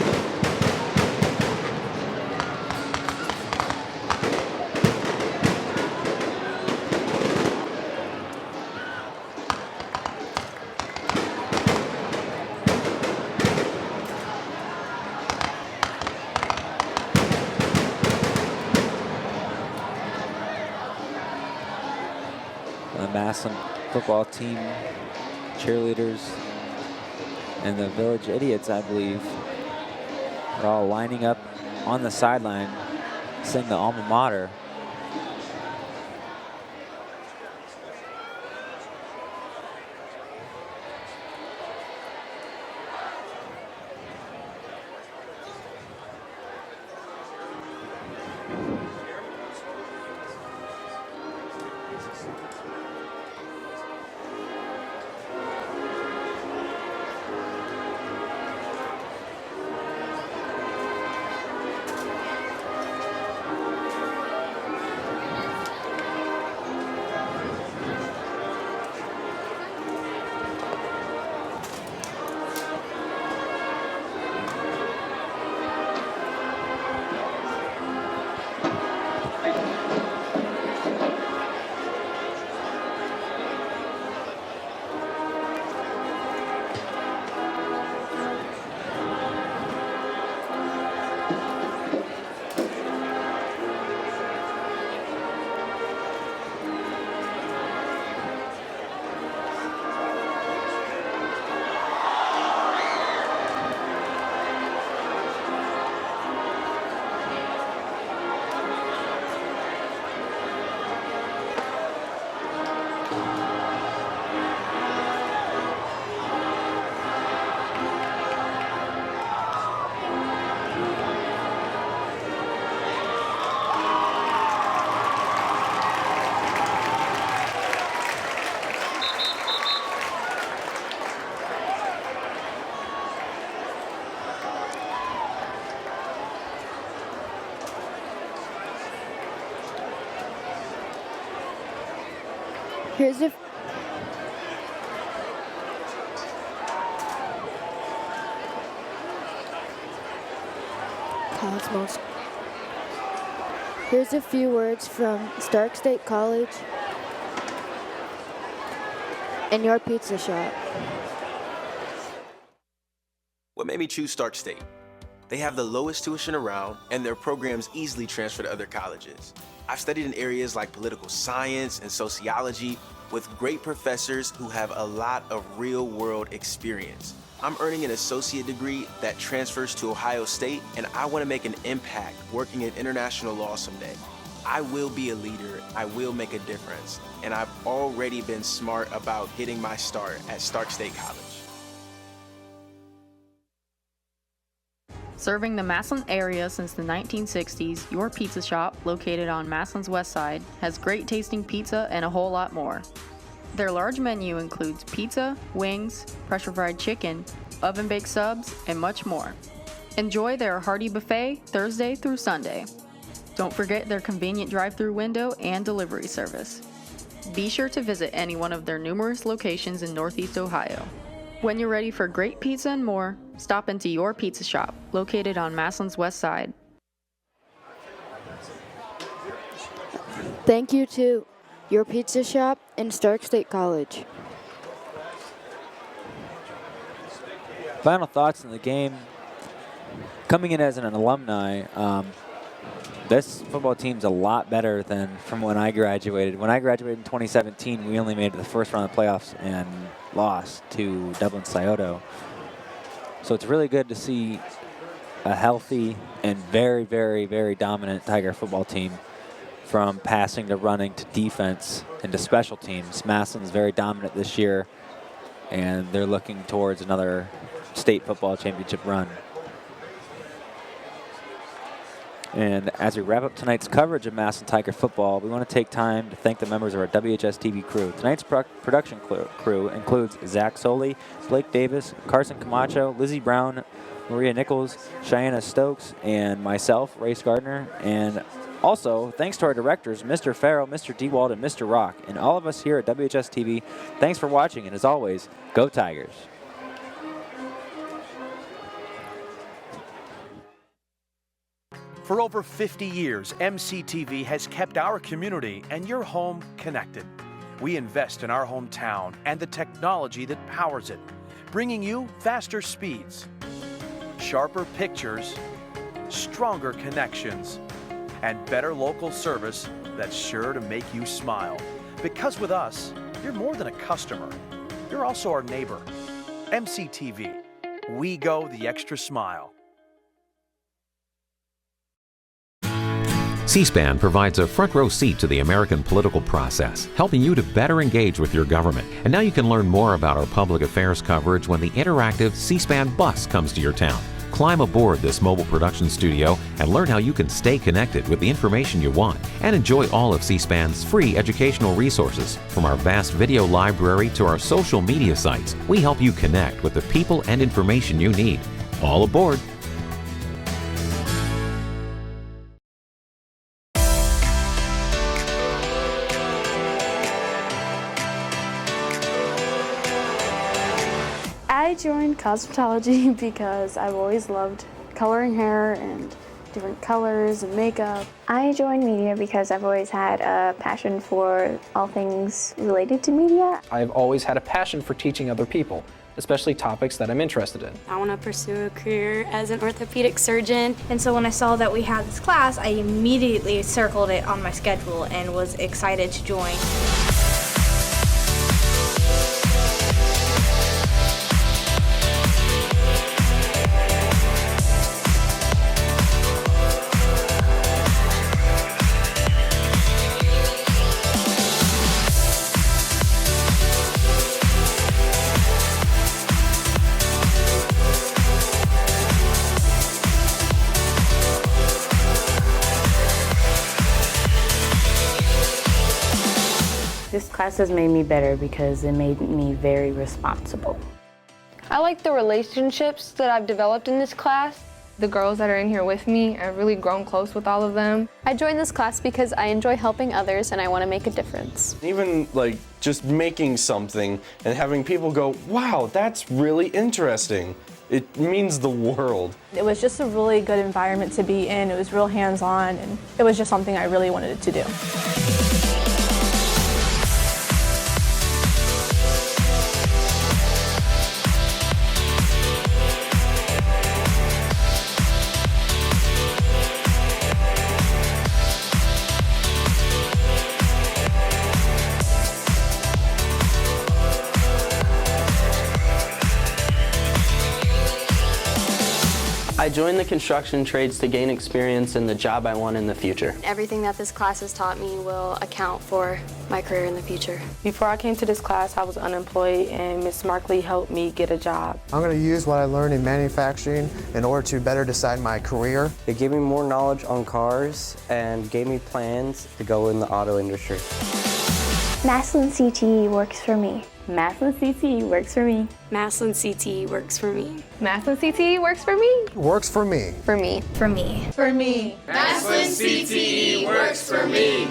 The Massillon football team, cheerleaders, and the Village Idiots, I believe, are all lining up on the sideline, sing the alma mater. Here's a Here's a few words from Stark State College and your pizza shop. What made me choose Stark State? They have the lowest tuition around, and their programs easily transfer to other colleges. I've studied in areas like political science and sociology with great professors who have a lot of real-world experience. I'm earning an associate degree that transfers to Ohio State, and I want to make an impact working in international law someday. I will be a leader, I will make a difference, and I've already been smart about getting my start at Stark State College. Serving the Massillon area since the 1960s, Your Pizza Shop, located on Massillon's west side, has great tasting pizza and a whole lot more. Their large menu includes pizza, wings, pressure-fried chicken, oven-baked subs, and much more. Enjoy their hearty buffet Thursday through Sunday. Don't forget their convenient drive-through window and delivery service. Be sure to visit any one of their numerous locations in Northeast Ohio. When you're ready for great pizza and more, stop into Your Pizza Shop, located on Massillon's west side. Thank you to Your Pizza Shop and Stark State College. Final thoughts on the game. Coming in as an alumni, this football team's a lot better than from when I graduated. When I graduated in 2017, we only made it to the first round of the playoffs and lost to Dublin Scioto. So it's really good to see a healthy and very, very, very dominant Tiger football team, from passing to running to defense and to special teams. Massillon's very dominant this year, and they're looking towards another state football championship run. And as we wrap up tonight's coverage of Massillon Tiger football, we want to take time to thank the members of our WHS-TV crew. Tonight's production crew includes Zach Soley, Blake Davis, Carson Camacho, Lizzie Brown, Maria Nichols, Cheyenne Stokes, and myself, Race Gardner. And also, thanks to our directors, Mr. Farrell, Mr. Dewald, and Mr. Rock, and all of us here at WHS-TV. Thanks for watching, and as always, go Tigers. For over 50 years, MCTV has kept our community and your home connected. We invest in our hometown and the technology that powers it, bringing you faster speeds, sharper pictures, stronger connections, and better local service that's sure to make you smile. Because with us, you're more than a customer. You're also our neighbor. MCTV. We go the extra mile. C-SPAN provides a front row seat to the American political process, helping you to better engage with your government. And now you can learn more about our public affairs coverage when the interactive C-SPAN bus comes to your town. Climb aboard this mobile production studio and learn how you can stay connected with the information you want and enjoy all of C-SPAN's free educational resources. From our vast video library to our social media sites, we help you connect with the people and information you need. All aboard. I joined cosmetology because I've always loved coloring hair and different colors and makeup. I joined media because I've always had a passion for all things related to media. I've always had a passion for teaching other people, especially topics that I'm interested in. I want to pursue a career as an orthopedic surgeon. And so when I saw that we had this class, I immediately circled it on my schedule and was excited to join. This class has made me better because it made me very responsible. I like the relationships that I've developed in this class. The girls that are in here with me, I've really grown close with all of them. I joined this class because I enjoy helping others and I want to make a difference. Even like just making something and having people go, wow, that's really interesting. It means the world. It was just a really good environment to be in. It was real hands-on, and it was just something I really wanted to do. I joined the construction trades to gain experience in the job I want in the future. Everything that this class has taught me will account for my career in the future. Before I came to this class, I was unemployed and Ms. Markley helped me get a job. I'm going to use what I learned in manufacturing in order to better decide my career. It gave me more knowledge on cars and gave me plans to go in the auto industry. Massillon CTE works for me. Massillon CTE works for me. Massillon CTE works for me. Massillon CTE works for me. Works for me. For me. For me. For me. Massillon CTE works for me.